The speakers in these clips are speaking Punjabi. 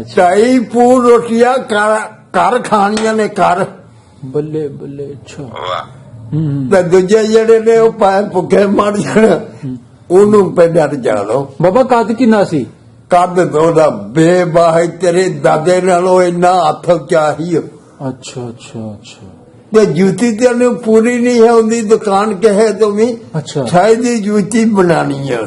ਢਾਈ ਪੂਰ ਰੋਟੀਆਂ ਘਰ ਖਾਣੀਆਂ ਨੇ ਘਰ। ਬੱਲੇ ਬੱਲੇ। ਅੱਛਾ। ਤੇ ਦੂਜੇ ਜਿਹੜੇ ਨੇ ਉਹ ਭਾਵੇਂ ਭੁੱਖੇ ਮਰ ਜਾਣ, ਉਹਨੂੰ ਪਹਿਲਾਂ ਰਜਾ ਲਓ। ਬਾਬਾ ਕੱਦ ਕਿੰਨਾ ਸੀ? ਕੱਦ ਉਹਦਾ ਬੇਬਾਹ ਤੇਰੇ ਦਾਦੇ ਨਾਲੋਂ ਇੰਨਾ ਹੱਥ ਚਾਹੀ। ਅੱਛਾ ਅੱਛਾ ਅੱਛਾ। ਤੇ ਜੁੱਤੀ ਤੇ ਉਹਨੂੰ ਪੂਰੀ ਨਹੀਂ ਹੈ ਉਹਦੀ ਦੁਕਾਨ ਕਹੇ ਤੋਂ ਵੀ ਅੱਛਾ। ਸ਼ਾਇਦ ਹੀ ਜੁੱਤੀ ਬਣਾਣੀ ਹੈ।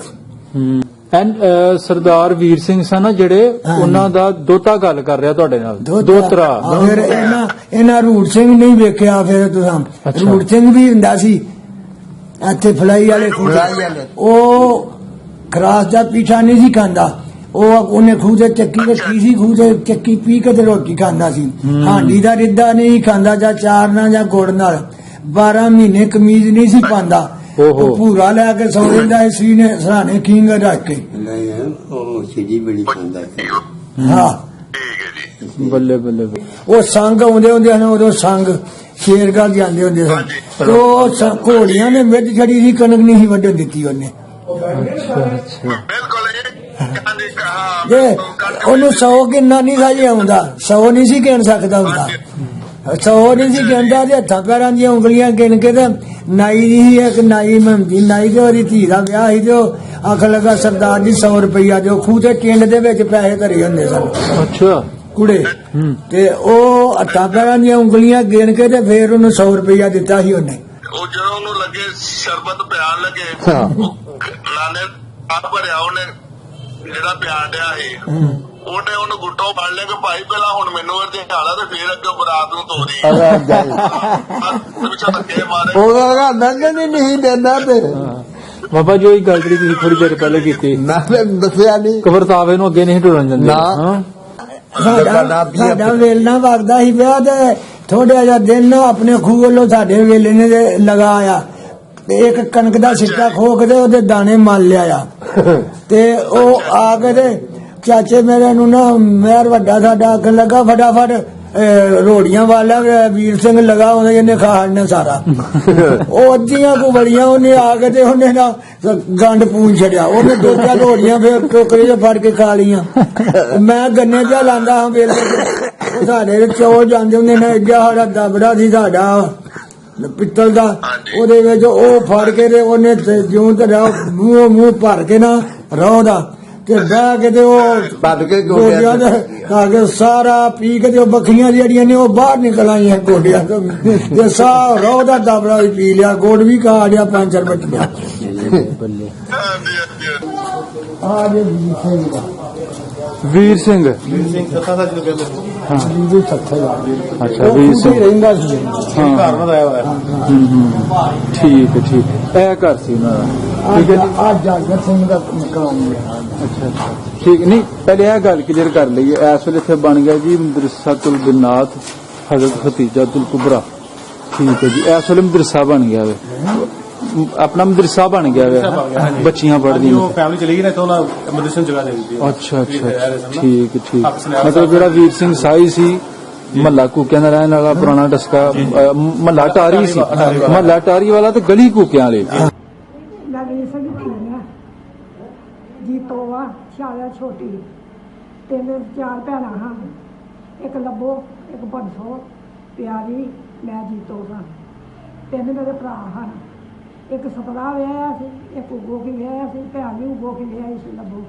ਐਂਡ ਸਰਦਾਰ ਵੀਰ ਸਿੰਘ ਸਨ ਨਾ ਜਿਹੜੇ, ਉਹਨਾਂ ਦਾ ਦੋਤਾ ਗੱਲ ਕਰ ਰਿਹਾ ਤੁਹਾਡੇ ਨਾਲ। ਦੋਤਰਾ। ਫਿਰ ਇਹਨਾਂ ਰੂਟ ਸਿੰਘ ਨਹੀਂ ਵੇਖਿਆ? ਫਿਰ ਤੁਸੀਂ ਰੂਟ ਸਿੰਘ ਵੀ ਹੁੰਦਾ ਸੀ ਇੱਥੇ ਫਲਾਈ ਵਾਲੇ। ਉਹ ਖਰਾਸ ਦਾ ਪੀਠਾ ਨਹੀਂ ਸੀ ਖਾਂਦਾ, ਉਹਨੇ ਖੂਹ ਤੇ ਚੱਕੀ ਰੱਖੀ ਸੀ, ਖੂਹ ਤੇ ਚੱਕੀ ਪੀ ਕੇ ਤੇ ਰੋਟੀ ਖਾਂਦਾ ਸੀ। ਹਾਂਡੀ ਦਾ ਰਿੱਧਾ ਨਹੀਂ ਖਾਂਦਾ, ਜਾਂ ਚਾਰ ਨਾਲ ਜਾਂ ਗੁੜ ਨਾਲ। 12 ਮਹੀਨੇ ਕਮੀਜ਼ ਨਹੀਂ ਸੀ ਪਾਉਂਦਾ, ਭੂਰਾ ਲੈ ਕੇ ਸੌ ਜਾਂਦਾ ਸੀ ਨੇ ਸਰਾਣੇ ਖੀਂਗ ਰੱਖ ਕੇ। ਉਹ ਸਿੱਧੀ ਬੜੀ ਖਾਂਦਾ। ਹਾਂ ਬੱਲੇ ਬੱਲੇ। ਉਹ ਸੰਗ ਆਉਂਦੇ ਹੁੰਦੇ ਹਨ, ਉਦੋਂ ਸੰਗ ਸ਼ੇਰਗੜ੍ਹ ਜਾਂਦੇ ਹੁੰਦੇ ਸਨ। ਉਹ ਘੋੜੀਆਂ ਨੇ ਮਿੱਧ ਛੜੀ ਸੀ, ਕਣਕ ਨਹੀਂ ਸੀ ਵੱਢਣ ਦਿੱਤੀ ਉਹਨੇ। ਉਹਨੂੰ 100 ਗਿਣਨਾ ਨਹੀਂ ਸਾਜੇ ਆਉਂਦਾ, 100 ਨਹੀਂ ਸੀ ਗਿਣ ਸਕਦਾ ਹੁੰਦਾ, 100 ਨਹੀਂ ਸੀ ਗਿਣਦਾ। ਤੇ ਹੱਥਾਂ ਪੈਰਾਂ ਦੀਆਂ ਉਂਗਲੀਆਂ ਗਿਣ ਕੇ ਤੇ ਨਾਈ ਦੀ ਇੱਕ ਨਾਈ ਮਹੰਦੀ ਨਾਈ ਤੇ ਉਹਦੀ ਧੀ ਦਾ ਵਿਆਹ ਸੀ, ਤੇ ਉਹ ਆਖ ਲੱਗਾ ਸਰਦਾਰ ਜੀ 100 ਰੁਪਇਆ ਦਿਓ। ਖੂਹ ਤੇ ਟਿੰਡ ਦੇ ਵਿੱਚ ਪੈਸੇ ਧਰੇ ਹੁੰਦੇ ਸਨ। ਅੱਛਾ। ਕੁੜੇ ਤੇ ਉਹ ਹੱਥਾਂ ਪੈਰਾਂ ਦੀਆਂ ਉਂਗਲੀਆਂ ਗਿਣ ਕੇ ਤੇ ਫੇਰ ਉਹਨੂੰ 100 ਰੁਪਇਆ ਦਿੱਤਾ ਸੀ ਉਹਨੇ। ਉਹ ਜਦੋਂ ਉਹਨੂੰ ਲੱਗੇ ਸ਼ਰਬਤ ਪਿਆਣ ਲੱਗੇ, ਨਾਲੇ ਆ ਭਰਿਆ ਉਹਨੇ ਜਿਹੜਾ ਪਿਆਣ ਡਿਆ ਸੀ, ਉਹਨੇ ਉਹਨੂੰ ਗੁੱਟੋਂ ਫੜ ਲਿਆ ਕਿ ਭਾਈ ਪਹਿਲਾਂ ਹੁਣ ਮੈਨੂੰ ਵਰਦੇ ਹਾਲਾ ਤੇ ਫੇਰ ਅੱਗੇ ਬਰਾਤ ਨੂੰ ਤੋਰੀ। ਉਹਦਾ ਨੰਗਨ ਹੀ ਨਹੀਂ ਦਿੰਦਾ। ਤੇ ਬਾਬਾ ਜੀ ਉਹੀ ਗੱਲ ਜਿਹੜੀ ਤੁਸੀਂ ਥੋੜੀ ਦੇਰ ਪਹਿਲੇ ਕੀਤੀ ਨਾ ਦੱਸਿਆ ਨਹੀਂ, ਕਬਰਤਾਵੇ ਨੂੰ ਅੱਗੇ ਨਹੀਂ ਟੁਰਨ ਜਾਂਦੇ। ਸਾਡਾ ਵੇਲਣਾ ਵਗਦਾ ਸੀ ਪਿਆ, ਤੇ ਥੋੜਾ ਜਿਹਾ ਦਿਨ ਆਪਣੇ ਖੂਹ ਵੱਲੋਂ ਸਾਡੇ ਵੇਲੇ ਨੇ ਲਗਾਇਆ, ਤੇ ਇੱਕ ਕਣਕ ਦਾ ਸਿੱਟਾ ਖੋ ਕੇ ਉਹਦੇ ਦਾਣੇ ਮਲ ਲਿਆ। ਤੇ ਉਹ ਆ ਕੇ ਤੇ ਚਾਚੇ ਮੇਰੇ ਨੂੰ ਨਾ ਮਹਿਰ ਵੱਡਾ ਸਾਡਾ ਆਖਣ ਲੱਗਾ ਫਟਾਫਟ ਰੋੜੀਆਂ ਵਾਲਾ ਵੀਰ ਸਿੰਘ ਲਗਾ, ਉਹਨੇ ਇਹਨੇ ਖਾੜਨਾ ਸਾਰਾ। ਉਹ ਅੱਧੀਆਂ ਕੋ ਬੜੀਆਂ ਉਹਨੇ ਆ ਕੇ ਤੇ ਉਹਨੇ ਨਾ ਗੰਡ ਪੂੰਝ ਛੜਿਆ। ਉਹਨੇ 2-4 ਰੋੜੀਆਂ ਫਿਰ ਟੋਕਰੇ 'ਚ ਫੜ ਕੇ ਖਾ ਲਈਆਂ। ਮੈਂ ਗੰਨੇ ਜਿਹਾ ਲਾਂਦਾ ਹਾਂ ਵੇਲੇ, ਸਾਡੇ ਚੌਲ ਜਾਂਦੇ ਹੁੰਦੇ ਨੇ, ਅੱਗੇ ਸਾਡਾ ਦਬੜਾ ਸੀ ਸਾਡਾ ਪਿੱਤਲ ਦਾ, ਉਹਦੇ ਵਿੱਚ ਉਹ ਫੜ ਕੇ ਤੇ ਉਹਨੇ ਜਿਉਂ ਧਰਿਆ ਮੂੰਹ ਭਰ ਕੇ ਨਾ ਰੋਹ ਦਾ, ਤੇ ਬਹਿ ਕੇ ਤੇ ਉਹ ਵੱਢ ਕੇ ਗੋਡਿਆਂ ਦੇ ਖਾ ਕੇ ਸਾਰਾ ਪੀ ਕੇ ਤੇ ਉਹ ਬੱਖੀਆਂ ਜਿਹੜੀਆਂ ਨੇ ਉਹ ਬਾਹਰ ਨਿਕਲ ਆਈਆਂ ਗੋਡਿਆਂ ਤੋਂ, ਤੇ ਸਾਰਾ ਰੋਹ ਦਾ ਦਬੜਾ ਵੀ ਪੀ ਲਿਆ, ਗੁੜ ਵੀ ਖਾ ਲਿਆ 5-4 ਬੱਟੀਆਂ। ਆ ਜੇ ਵੀਰ ਸਿੰਘ ਸੱਥਾ ਸੱਚ ਨੂੰ ਕਹਿੰਦੇ। ਅੱਛਾ ਵੀਰ ਸਿੰਘ ਰਹਿੰਦਾ ਸੀ, ਘਰ ਬਣਾਇਆ ਹੋਇਆ। ਠੀਕ ਹੈ ਠੀਕ। ਇਹ ਘਰ ਸੀ ਉਹਨਾਂ ਦਾ, ਠੀਕ ਹੈ ਜੀ। ਆ ਜਾਗਰ ਸਿੰਘ ਦਾ ਮਕਾਨ ਹੈ। ਅੱਛਾ ਅੱਛਾ ਠੀਕ। ਨਹੀਂ ਪਹਿਲੇ ਇਹ ਗੱਲ ਕਲੀਅਰ ਕਰ ਲਈਏ, ਇਸ ਵੇਲੇ ਇੱਥੇ ਬਣ ਗਿਆ ਜੀ ਮਦਰਸਾਤੁਲ ਬਿਨਾਤ ਹਜ਼ਰਤ ਖਤੀਜਾਤੁਲ ਕੁਬਰਾ। ਠੀਕ ਹੈ ਜੀ, ਇਸ ਵੇਲੇ ਮਦਰਸਾ ਬਣ ਗਿਆ ਵੇ, ਆਪਣਾ ਮਦਰਸਾ ਬਣ ਗਿਆ ਵੇ, ਬੱਚੀਆਂ ਪੜ੍ਹਦੀਆਂ। ਫੈਮਿਲੀ ਚਲੀ ਗਈ ਨਾ ਤਾਂ ਉਹਨਾਂ ਮਦਰਸੇ ਜਗ੍ਹਾ ਦੇ ਦਿੱਤੀ। ਅੱਛਾ ਅੱਛਾ ਠੀਕ ਠੀਕ। ਮਤਲਬ ਜਿਹੜਾ ਵੀਰ ਸਿੰਘ ਸਾਈ ਸੀ ਮਹੱਲਾ ਕੂਕਿਆਂ ਦਾ ਰਹਿਣ ਵਾਲਾ, ਪੁਰਾਣਾ ਡਸਕਾ ਮਹੱਲਾ ਟਾਰੀ ਸੀ, ਮਹੱਲਾ ਟਾਰੀ ਵਾਲਾ ਤੇ ਗਲੀ ਕੂਕਿਆਂ ਵਾਲੇ। ਮੈਂ ਵੀਰ ਸਿੰਘ ਧੀ ਆ, ਜੀਤੋ ਵਾ ਛਾਇਆ ਛੋਟੀ, 3-4 ਭੈਣਾਂ ਹਾਂ, ਇੱਕ ਲੱਭੋ, ਇੱਕ ਬੰਸੋ, ਪਿਆਰੀ, ਮੈਂ ਜੀਤੋ ਸਾਂ। 3 ਮੇਰੇ ਭਰਾ ਹਨ, ਇੱਕ ਸਤਰਾ ਵਿਆਹਿਆ ਸੀ, ਇੱਕ ਉਗੋ ਕੀ ਵਿਆਹਿਆ ਸੀ, ਭੈਣ ਵੀ ਉਗੋ ਕੀ ਵਿਆਹੀ ਸੀ ਲੱਭੋ,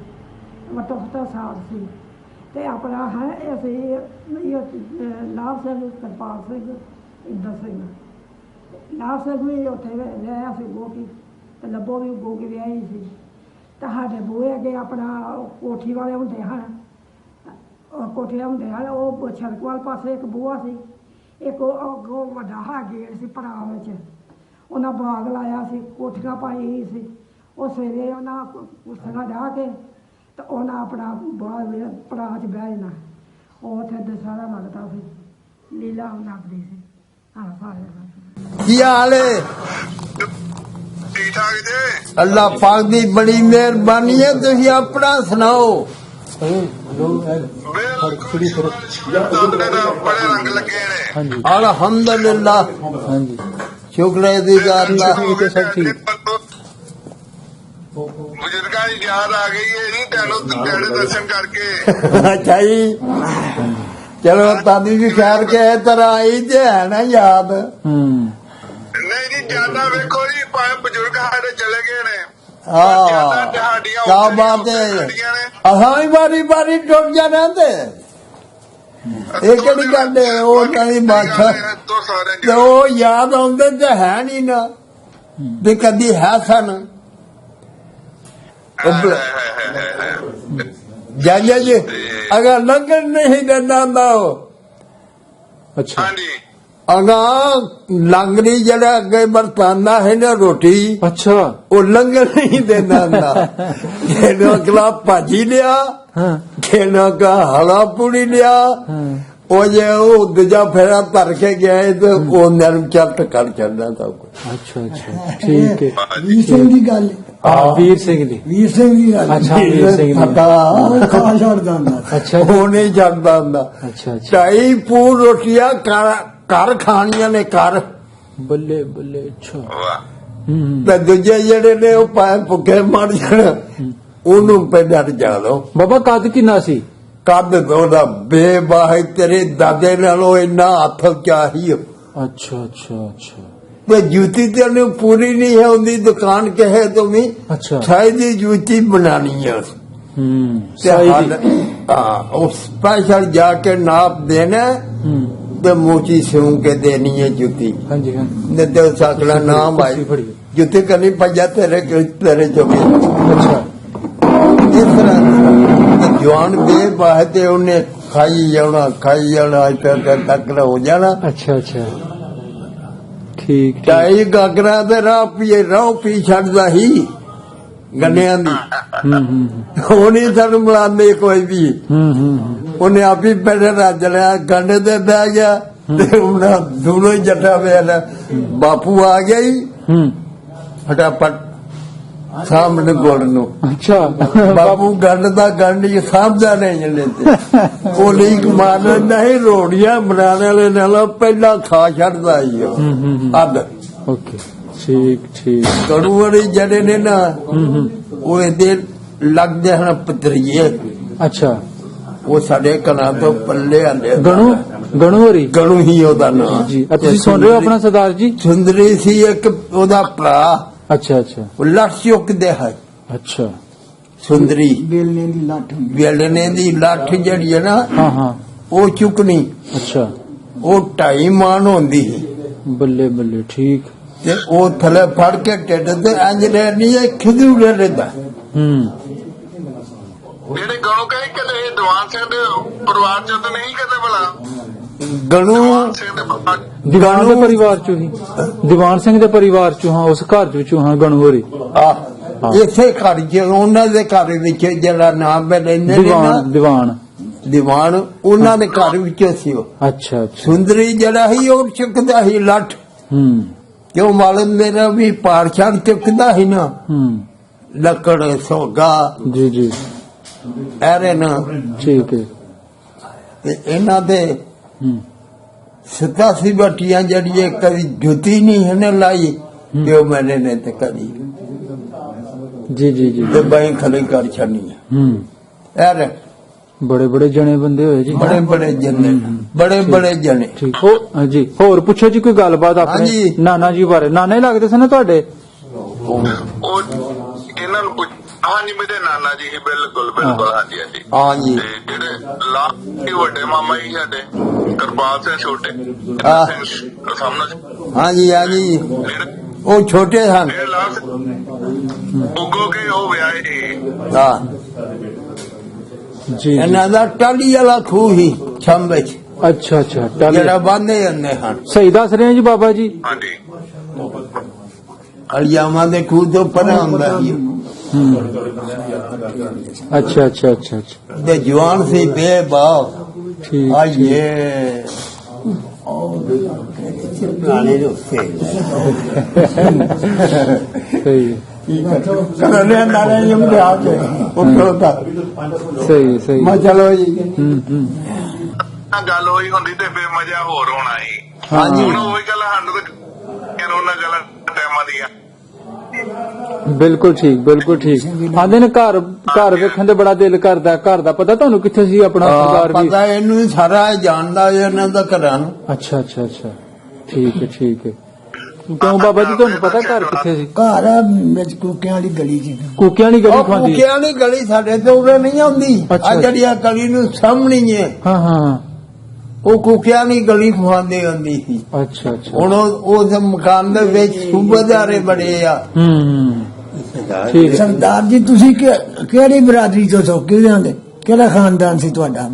ਵਟੋ ਸਾਥ ਸੀ। ਤੇ ਆਪਣਾ ਹੈ ਅਸੀਂ ਲਾਭ ਸਿੰਘ, ਕਰਪਾਲ ਸਿੰਘ, ਇੰਦਰ ਸਿੰਘ। ਲਾਭ ਸਿੰਘ ਵੀ ਉੱਥੇ ਵਿਆਹਿਆ ਸੀ ਉਗੋ ਕੀ, ਤੇ ਲੱਭੋ ਵੀ ਉਗੋ ਕੀ ਵਿਆਹੀ ਸੀ। ਸਾਡੇ ਬੂਹੇ ਅੱਗੇ ਆਪਣਾ ਕੋਠੀ ਵਾਲੇ ਹੁੰਦੇ ਹਨ, ਕੋਠੀਆਂ ਹੁੰਦੇ ਹਨ, ਉਹ ਸੜਕ ਵਾਲੇ ਪਾਸੇ ਇੱਕ ਬੂਹਾ ਸੀ, ਇੱਕ ਅੱਗੋਂ ਵੱਡਾ ਹਾ ਗੇਟ ਸੀ ਪੜਾ ਵਿੱਚ, ਉਹਨਾਂ ਬਾਗ ਲਾਇਆ ਸੀ, ਕੋਠੀਆਂ ਪਾਈ ਸੀ। ਉਹ ਸਵੇਰੇ ਉਹਨਾਂ ਕੁਰਸੀਆਂ ਡਾਹ ਕੇ ਤੇ ਉਹਨਾਂ ਆਪਣਾ ਬਾਗ ਪੜਾ 'ਚ ਬਹਿ ਜਾਣਾ। ਉਹ ਉੱਥੇ ਦੁਸਹਿਰਾ ਲੱਗਦਾ ਸੀ, ਲੀਲਾ ਲੱਗਦੀ ਸੀ। ਹਾਂ ਸਾਰੇ ਕੀ ਹਾਲ ਹੈ? ਠੀਕ ਠਾਕ ਜੀ, ਅੱਲਾਹ ਪਾਕ ਦੀ ਬੜੀ ਮਿਹਰਬਾਨੀ ਹੈ। ਤੁਸੀਂ ਆਪਣਾ ਸੁਣਾਓ। ਬੜੇ ਰੰਗ ਲੱਗੇ ਨੇ। ਅਲਹਮਦੁਲਿल्लाह, ਹਾਂਜੀ ਸ਼ੁਕਰ ਹੈ ਦੀ ਜ਼ਾਤ ਦਾ। ਸਭ ਠੀਕ। ਬਜ਼ੁਰਗਾਂ ਯਾਦ ਆ ਗਈ ਹੈ ਜੀ ਤੈਨੂੰ ਤੇਰੇ ਦਰਸ਼ਨ ਕਰਕੇ। ਅੱਛਾ ਜੀ, ਚਲੋ ਤਾਦੀ ਵੀ ਖੈਰ ਕੇ ਤਰ੍ਹਾਂ ਆਈ ਤੇ ਹੈ ਨਾ ਯਾਦ। ਨਹੀਂ ਜੀ ਜਿਆਦਾ ਵੇਖੋ ਜੀ ਭਾਵੇਂ ਬਜ਼ੁਰਗ ਸਾਡੇ ਚਲੇ ਗਏ ਨੇ, ਹਾਂ ਤੁਹਾਡੀਆਂ ਕਿਆ ਬਾਤ ਹੈ। ਅਸਾਂ ਵੀ ਬਾਰੀ ਬਾਰੀ ਟੁੱਟ ਜਾਣਾ ਤੇ ਇਹ ਕਿਹੜੀ ਗੱਲ ਹੈ, ਉਹ ਨਹੀਂ ਬਾਦਸ਼ਾਹ ਤੇ ਉਹ ਯਾਦ ਆਉਂਦੇ ਤੇ ਹੈ ਨਹੀਂ ਨਾ ਵੀ ਕਦੀ ਹੈ ਸਨ। ਜਾਈਏ ਜੀ ਅਗਰ ਲੰਗਰ ਨਹੀਂ ਦਿੰਦਾ ਹੁੰਦਾ ਉਹ ਅੱਛਾ ਹਾਂਜੀ ਅਗਾ ਲੰਗਰੀ ਜਿਹੜਾ ਅੱਗੇ ਵਰਤਾਂਦਾ ਹੈ ਨਾ ਰੋਟੀ, ਅੱਛਾ ਉਹ ਲੰਗਰ ਨਹੀਂ ਦਿੰਦਾ ਹੁੰਦਾ। ਕਿਹਨਾਂ ਕਲਾ ਭਾਜੀ ਲਿਆ, ਹਾਂ ਕਿਹਨਾਂ ਕਾ ਹਲਾ ਪੂੜੀ ਲਿਆ, ਹਾਂ ਉਹ ਜੇ ਉਹ ਦੂਜਾ ਫੇਰਾ ਧਰ ਕੇ ਗਿਆ ਤੇ ਉਹ ਨਰਮ ਚੱਟ ਕਰ ਚੜਦਾ ਸਭ ਕੁਝ। ਅੱਛਾ ਅੱਛਾ ਠੀਕ ਹੈ ਵੀਰ ਸਿੰਘ ਦੀ ਗੱਲ ਵੀਰ ਸਿੰਘ ਦੀ ਵੀਰ ਸਿੰਘ ਦੀ ਗੱਲ ਅੱਛਾ ਵੀਰ ਸਿੰਘ ਦੀ ਪਤਾ ਉਹ ਖਾ ਛੱਡਦਾ ਹੁੰਦਾ ਅੱਛਾ ਉਹ ਨਹੀਂ ਛੱਡਦਾ ਹੁੰਦਾ। ਅੱਛਾ ਅੱਛਾ ਢਾਈ ਪੂਰ ਰੋਟੀਆਂ ਘਰ ਖਾਣੀਆਂ ਨੇ ਘਰ, ਬੱਲੇ ਬੱਲੇ ਅੱਛਾ ਵਾਹ ਤੇ ਦੂਜੇ ਜਿਹੜੇ ਨੇ ਉਹ ਭਾਵੇਂ ਭੁੱਖੇ ਮਰ ਜਾਣ ਉਹਨੂੰ ਪਹਿਲਾਂ ਜਾ ਦੋ। ਬਾਬਾ ਕੱਦ ਕਿੰਨਾ ਸੀ? ਕੱਦ ਉਹਦਾ ਬੇਬਾਹ ਤੇਰੇ ਦਾਦੇ ਨਾਲੋਂ ਇੰਨਾ ਹੱਥ ਚਾਹੀ ਅੱਛਾ ਅੱਛਾ ਅੱਛਾ ਤੇ ਜੁੱਤੀ ਤੇ ਉਹਨੂੰ ਪੂਰੀ ਨਹੀਂ ਹੈ ਉਹਦੀ ਦੁਕਾਨ ਕਹੇ ਤੁਮੀ ਅੱਛਾ ਸਾਈ ਦੀ ਜੁੱਤੀ ਬਣਾਣੀ ਹੈ ਤੇ ਸਾਈ ਦੀ ਹਾਂ ਉਹ ਸਪੈਸ਼ਲ ਜਾ ਕੇ ਨਾਪ ਦੇਣਾ ਤੇ ਮੋਚੀ ਸਿਉਂ ਕੇ ਦੇਣੀ ਹੈ ਜੁੱਤੀ। ਹਾਂਜੀ ਹਾਂ ਨੇ ਤੇ ਸਾਕਲਾ ਨਾਮ ਆਈ ਜੁੱਤੀ ਕਰਨੀ ਪਈਆ ਤੇਰੇ ਚੋਕੇ। ਅੱਛਾ ਇਸ ਤਰ੍ਹਾਂ ਤੇ ਜਵਾਨ ਬੇਬਾਹ ਤੇ ਉਹਨੇ ਖਾਈ ਜਾਣਾ ਤੱਕ ਹੋ ਜਾਣਾ। ਅੱਛਾ ਅੱਛਾ ਠੀਕ ਠੀਕ ਢਾਈ ਗਾਗਰਾ ਤੇ ਰਾਹ ਪੀ ਛੱਡਦਾ ਹੀ ਗੰਨਿਆਂ ਦੀ। ਉਹ ਨਹੀਂ ਸਾਨੂੰ ਮਿਲਾਉਂਦੇ ਕੋਈ ਵੀ, ਉਹਨੇ ਆਪ ਹੀ ਪਹਿਲੇ ਰੱਜ ਲਿਆ ਗੰਡੇ ਤੇ ਬਹਿ ਗਿਆ ਤੇ ਉਹਨਾਂ ਦੋਨੋਂ ਹੀ ਜੱਟਾ ਵੇਲਾ ਬਾਪੂ ਆ ਗਿਆ ਹੀ ਫਟਾਫਟ ਸਾਹਮਣੇ ਗੋਲ ਨੂੰ। ਅੱਛਾ ਬਾਪੂ ਗੰਡ ਦਾ ਗੰਡ ਹੀ ਸਾਂਭਦਾ ਨਹੀਂ ਜਣੇ ਤੇ ਉਹ ਨਹੀਂ ਕਮਾਨ ਨਹੀਂ ਰੋੜੀਆਂ ਬਣਾਉਣ ਵਾਲੇ ਨਾਲ ਪਹਿਲਾਂ ਖਾ ਛੱਡਦਾ ਹੀ ਅੱਧ ਓਕੇ ਠੀਕ ਠੀਕ ਕੜੂ ਵਾਲੇ ਜਿਹੜੇ ਨੇ ਨਾ ਉਹ ਇਹਦੇ ਲੱਗਦੇ ਹਨ ਪਤਰੀਏ। ਅੱਛਾ ਉਹ ਸਾਡੇ ਕਨਾਂ ਤੋਂ ਪੱਲੇ ਆਂਦੇ ਗਣੂ ਹੋਰੀ ਗਣੂ ਹੀ ਉਹਦਾ ਨਾਮ ਜੀ ਤੁਸੀਂ ਸੁਣ ਰਹੇ ਹੋ ਆਪਣਾ ਸਰਦਾਰ ਜੀ? ਸੁੰਦਰੀ ਸੀ ਇੱਕ ਉਹਦਾ ਭਰਾ, ਅੱਛਾ ਅੱਛਾ ਉਹ ਲੱਠ ਚੁੱਕਦੇ ਹੈ ਅੱਛਾ ਸੁੰਦਰੀ ਬੇਲਣੇ ਦੀ ਲੱਠ ਵੇਲਣੇ ਦੀ ਲੱਠ ਜਿਹੜੀ ਹੈ ਨਾ ਹਾਂ ਹਾਂ ਉਹ ਚੁੱਕਣੀ। ਅੱਛਾ ਉਹ 2.5 ਮਣ ਹੁੰਦੀ ਸੀ ਬੱਲੇ ਬੱਲੇ ਠੀਕ ਤੇ ਉਹ ਥੱਲੇ ਫੜ ਕੇ ਢਿੱਡ ਤੇ ਇੰਜ ਲੈਣੀ ਹੈ ਖਿਦੂਰੇ ਰਹਿੰਦਾ। ਜਿਹੜੇ ਗਣੋਂ ਕਹੇ ਕਦੇ ਦੀਵਾਨ ਸਿੰਘ ਦੇ ਪਰਿਵਾਰ ਚ ਤਾਂ ਨਹੀਂ ਕਦੇ ਭਲਾ ਗਣੂ ਦੀਵਾਨ ਸਿੰਘ ਦੇ ਪਰਿਵਾਰ ਦੀਵਾਨ ਦੇ ਪਰਿਵਾਰ ਚੋਂ ਹੀ ਦੀਵਾਨ ਸਿੰਘ ਦੇ ਪਰਿਵਾਰ ਚੋਂ ਹਾਂ ਉਸ ਘਰ ਦੇ ਵਿੱਚੋਂ ਹਾਂ ਗਣੂ ਹੋਰੀ ਇਸੇ ਘਰ ਚ ਉਹਨਾਂ ਦੇ ਘਰ ਵਿੱਚ ਜਿਹੜਾ ਨਾਮ ਹੈ ਲੈਂਦੇ ਨੇ ਨਾ ਦੀਵਾਨ ਉਹਨਾਂ ਦੇ ਘਰ ਵਿੱਚ ਸੀ ਉਹ। ਅੱਛਾ ਅੱਛਾ ਸੁੰਦਰੀ ਜਿਹੜਾ ਸੀ ਉਹ ਚੁੱਕਦਾ ਸੀ ਲੱਠ ਕਿਉਂ ਮਾਲਮ ਮੇਰਾ ਵੀ ਪਾਰਛਾੜ ਚੁੱਕਦਾ ਸੀ ਨਾ ਲੱਕੜ ਸੋਗਾ ਜੀ ਜੀ ਐਰੇ ਨਾ ਠੀਕ ਹੈ ਤੇ ਇਹਨਾਂ ਦੇ 87 ਬੱਟੀਆਂ ਜਿਹੜੀਆਂ ਕਦੀ ਜੁੱਤੀ ਨਹੀਂ ਇਹਨੇ ਲਾਈ ਤੇ ਉਹ ਮੈਨੇ ਨੇ ਤੇ ਕਦੀ ਜੀ ਜੀ ਜੀ ਤੇ ਬਾਈ ਖਲੇ ਕਰ ਛੱਡਣੀ ਐਰੇ ਬੜੇ ਬੜੇ ਜਣੇ ਬੰਦੇ ਹੋਏ ਜੀ ਬੜੇ ਬੜੇ ਜਣੇ ਠੀਕ ਹੋ ਜੀ ਹੋਰ ਪੁੱਛੋ ਜੀ ਕੋਈ ਗੱਲਬਾਤ ਆਪਣੇ ਹਾਂਜੀ। ਨਾਨਾ ਜੀ ਬਾਰੇ ਨਾਨਾ ਹੀ ਲੱਗਦੇ ਸੀ ਨਾ ਤੁਹਾਡੇ? ਉਹ ਇਹਨਾਂ ਨੂੰ ਹਾਂਜੀ ਮੇਰੇ ਨਾਨਾ ਜੀ ਹੀ ਬਿਲਕੁਲ ਹਾਂਜੀ ਹਾਂਜੀ ਹਾਂਜੀ ਤੇ ਜਿਹੜੇ ਲਾਸਟ ਵੱਡੇ ਮਾਮਾ ਜੀ ਸਾਡੇ ਕਿਰਪਾਲ ਸਿੰਘ ਛੋਟੇ ਹਾਂ। ਸਾਹਮਣੇ ਹਾਂਜੀ ਉਹ ਛੋਟੇ ਹਨ। ਇਹ ਲਾਸਟ ਉਗੋ ਕੇ ਉਹ ਵਿਆਹੇ ਸੀ। ਹਾਂ ਜੀ ਇਹਨਾਂ ਦਾ ਟਾਲੀ ਵਾਲਾ ਖੂਹ ਹੀ ਛੰਭ ਵਿੱਚ ਅੱਛਾ ਅੱਛਾ ਟਾਲੀ ਜਿਹੜਾ ਬੰਦੇ ਹੁੰਦੇ ਹਨ। ਸਹੀ ਦੱਸ ਰਹੇ ਹੋ ਜੀ ਬਾਬਾ ਜੀ? ਹਾਂਜੀ ਅਲਿਆਵਾਂ ਦੇ ਖੂਹ ਤੋਂ ਪਰਾਂ ਹੁੰਦਾ ਸੀ ਅੱਛਾ ਅੱਛਾ ਅੱਛਾ ਅੱਛਾ ਤੇ ਜਵਾਨ ਸੀ ਬੇਬਾਹ ਠੀਕ ਆਈਏ ਪੁਰਾਣੇ ਰੁੱਸੇ ਸਹੀ ਕਰਨੇ ਨਾਲੇ ਯਮ ਦੇ ਆ ਕੇ ਉੱਠੋਤਾ ਸਹੀ ਸਹੀ ਮੈਂ ਚਲੋ ਜੀ ਗੱਲ ਹੋਈ ਹੁੰਦੀ ਤੇ ਫੇਰ ਮਜ਼ਾ ਹੋਰ ਹੋਣਾ ਸੀ। ਹਾਂਜੀ ਹੁਣ ਉਹੀ ਗੱਲ ਸਾਨੂੰ ਤਾਂ ਉਹਨਾਂ ਗੱਲਾਂ ਟਾਈਮਾਂ ਦੀਆਂ ਬਿਲਕੁਲ ਠੀਕ ਆਂਦੇ ਨੇ ਘਰ ਵੇਖਣ ਤੇ ਬੜਾ ਦਿਲ ਕਰਦਾ। ਘਰ ਦਾ ਪਤਾ ਤੁਹਾਨੂੰ ਕਿੱਥੇ ਸੀ ਆਪਣਾ ਸਰਦਾਰ ਵੀ? ਪਤਾ ਇਹਨੂੰ ਹੀ ਸਾਰਾ ਜਾਣਦਾ ਇਹਨਾਂ ਦਾ ਘਰਾਂ ਨੂੰ। ਅੱਛਾ ਠੀਕ ਹੈ ਕਿਉਂ ਬਾਬਾ ਜੀ ਤੁਹਾਨੂੰ ਪਤਾ ਘਰ ਕਿੱਥੇ ਸੀ? ਘਰ ਆ ਵਿੱਚ ਕੁੱਕਿਆਂ ਵਾਲੀ ਗਲੀ ਚ। ਕੂਕਿਆਂ ਵਾਲੀ ਗਲੀ ਖਵਾਂਦੀ? ਕੁੱਕਿਆਂ ਦੀ ਗਲੀ ਸਾਡੇ ਤੇ ਉਰੇ ਨਹੀਂ ਆਉਂਦੀ। ਅੱਛਾ। ਆ ਜਿਹੜੀ ਆ ਗਲੀ ਨੂੰ ਸਾਹਮਣੀ ਹੈ ਹਾਂ ਉਹ ਕੁੱਕਿਆਂ ਦੀ ਗਲੀ ਖਵਾਂਦੀ ਹੁੰਦੀ ਸੀ। ਅੱਛਾ ਹੁਣ ਉਸ ਮਕਾਨ ਦੇ ਵਿੱਚ ਸੂਬੇਦਾਰੇ ਬੜੇ ਆ। ਠੀਕ। ਸਰਦਾਰ ਜੀ ਤੁਸੀਂ ਕਿਹੜੀ ਬਰਾਦਰੀ ਚੋਂ ਸੋ? ਕਿਹੜਾ ਖਾਨਦਾਨ ਸੀ ਤੁਹਾਡਾ?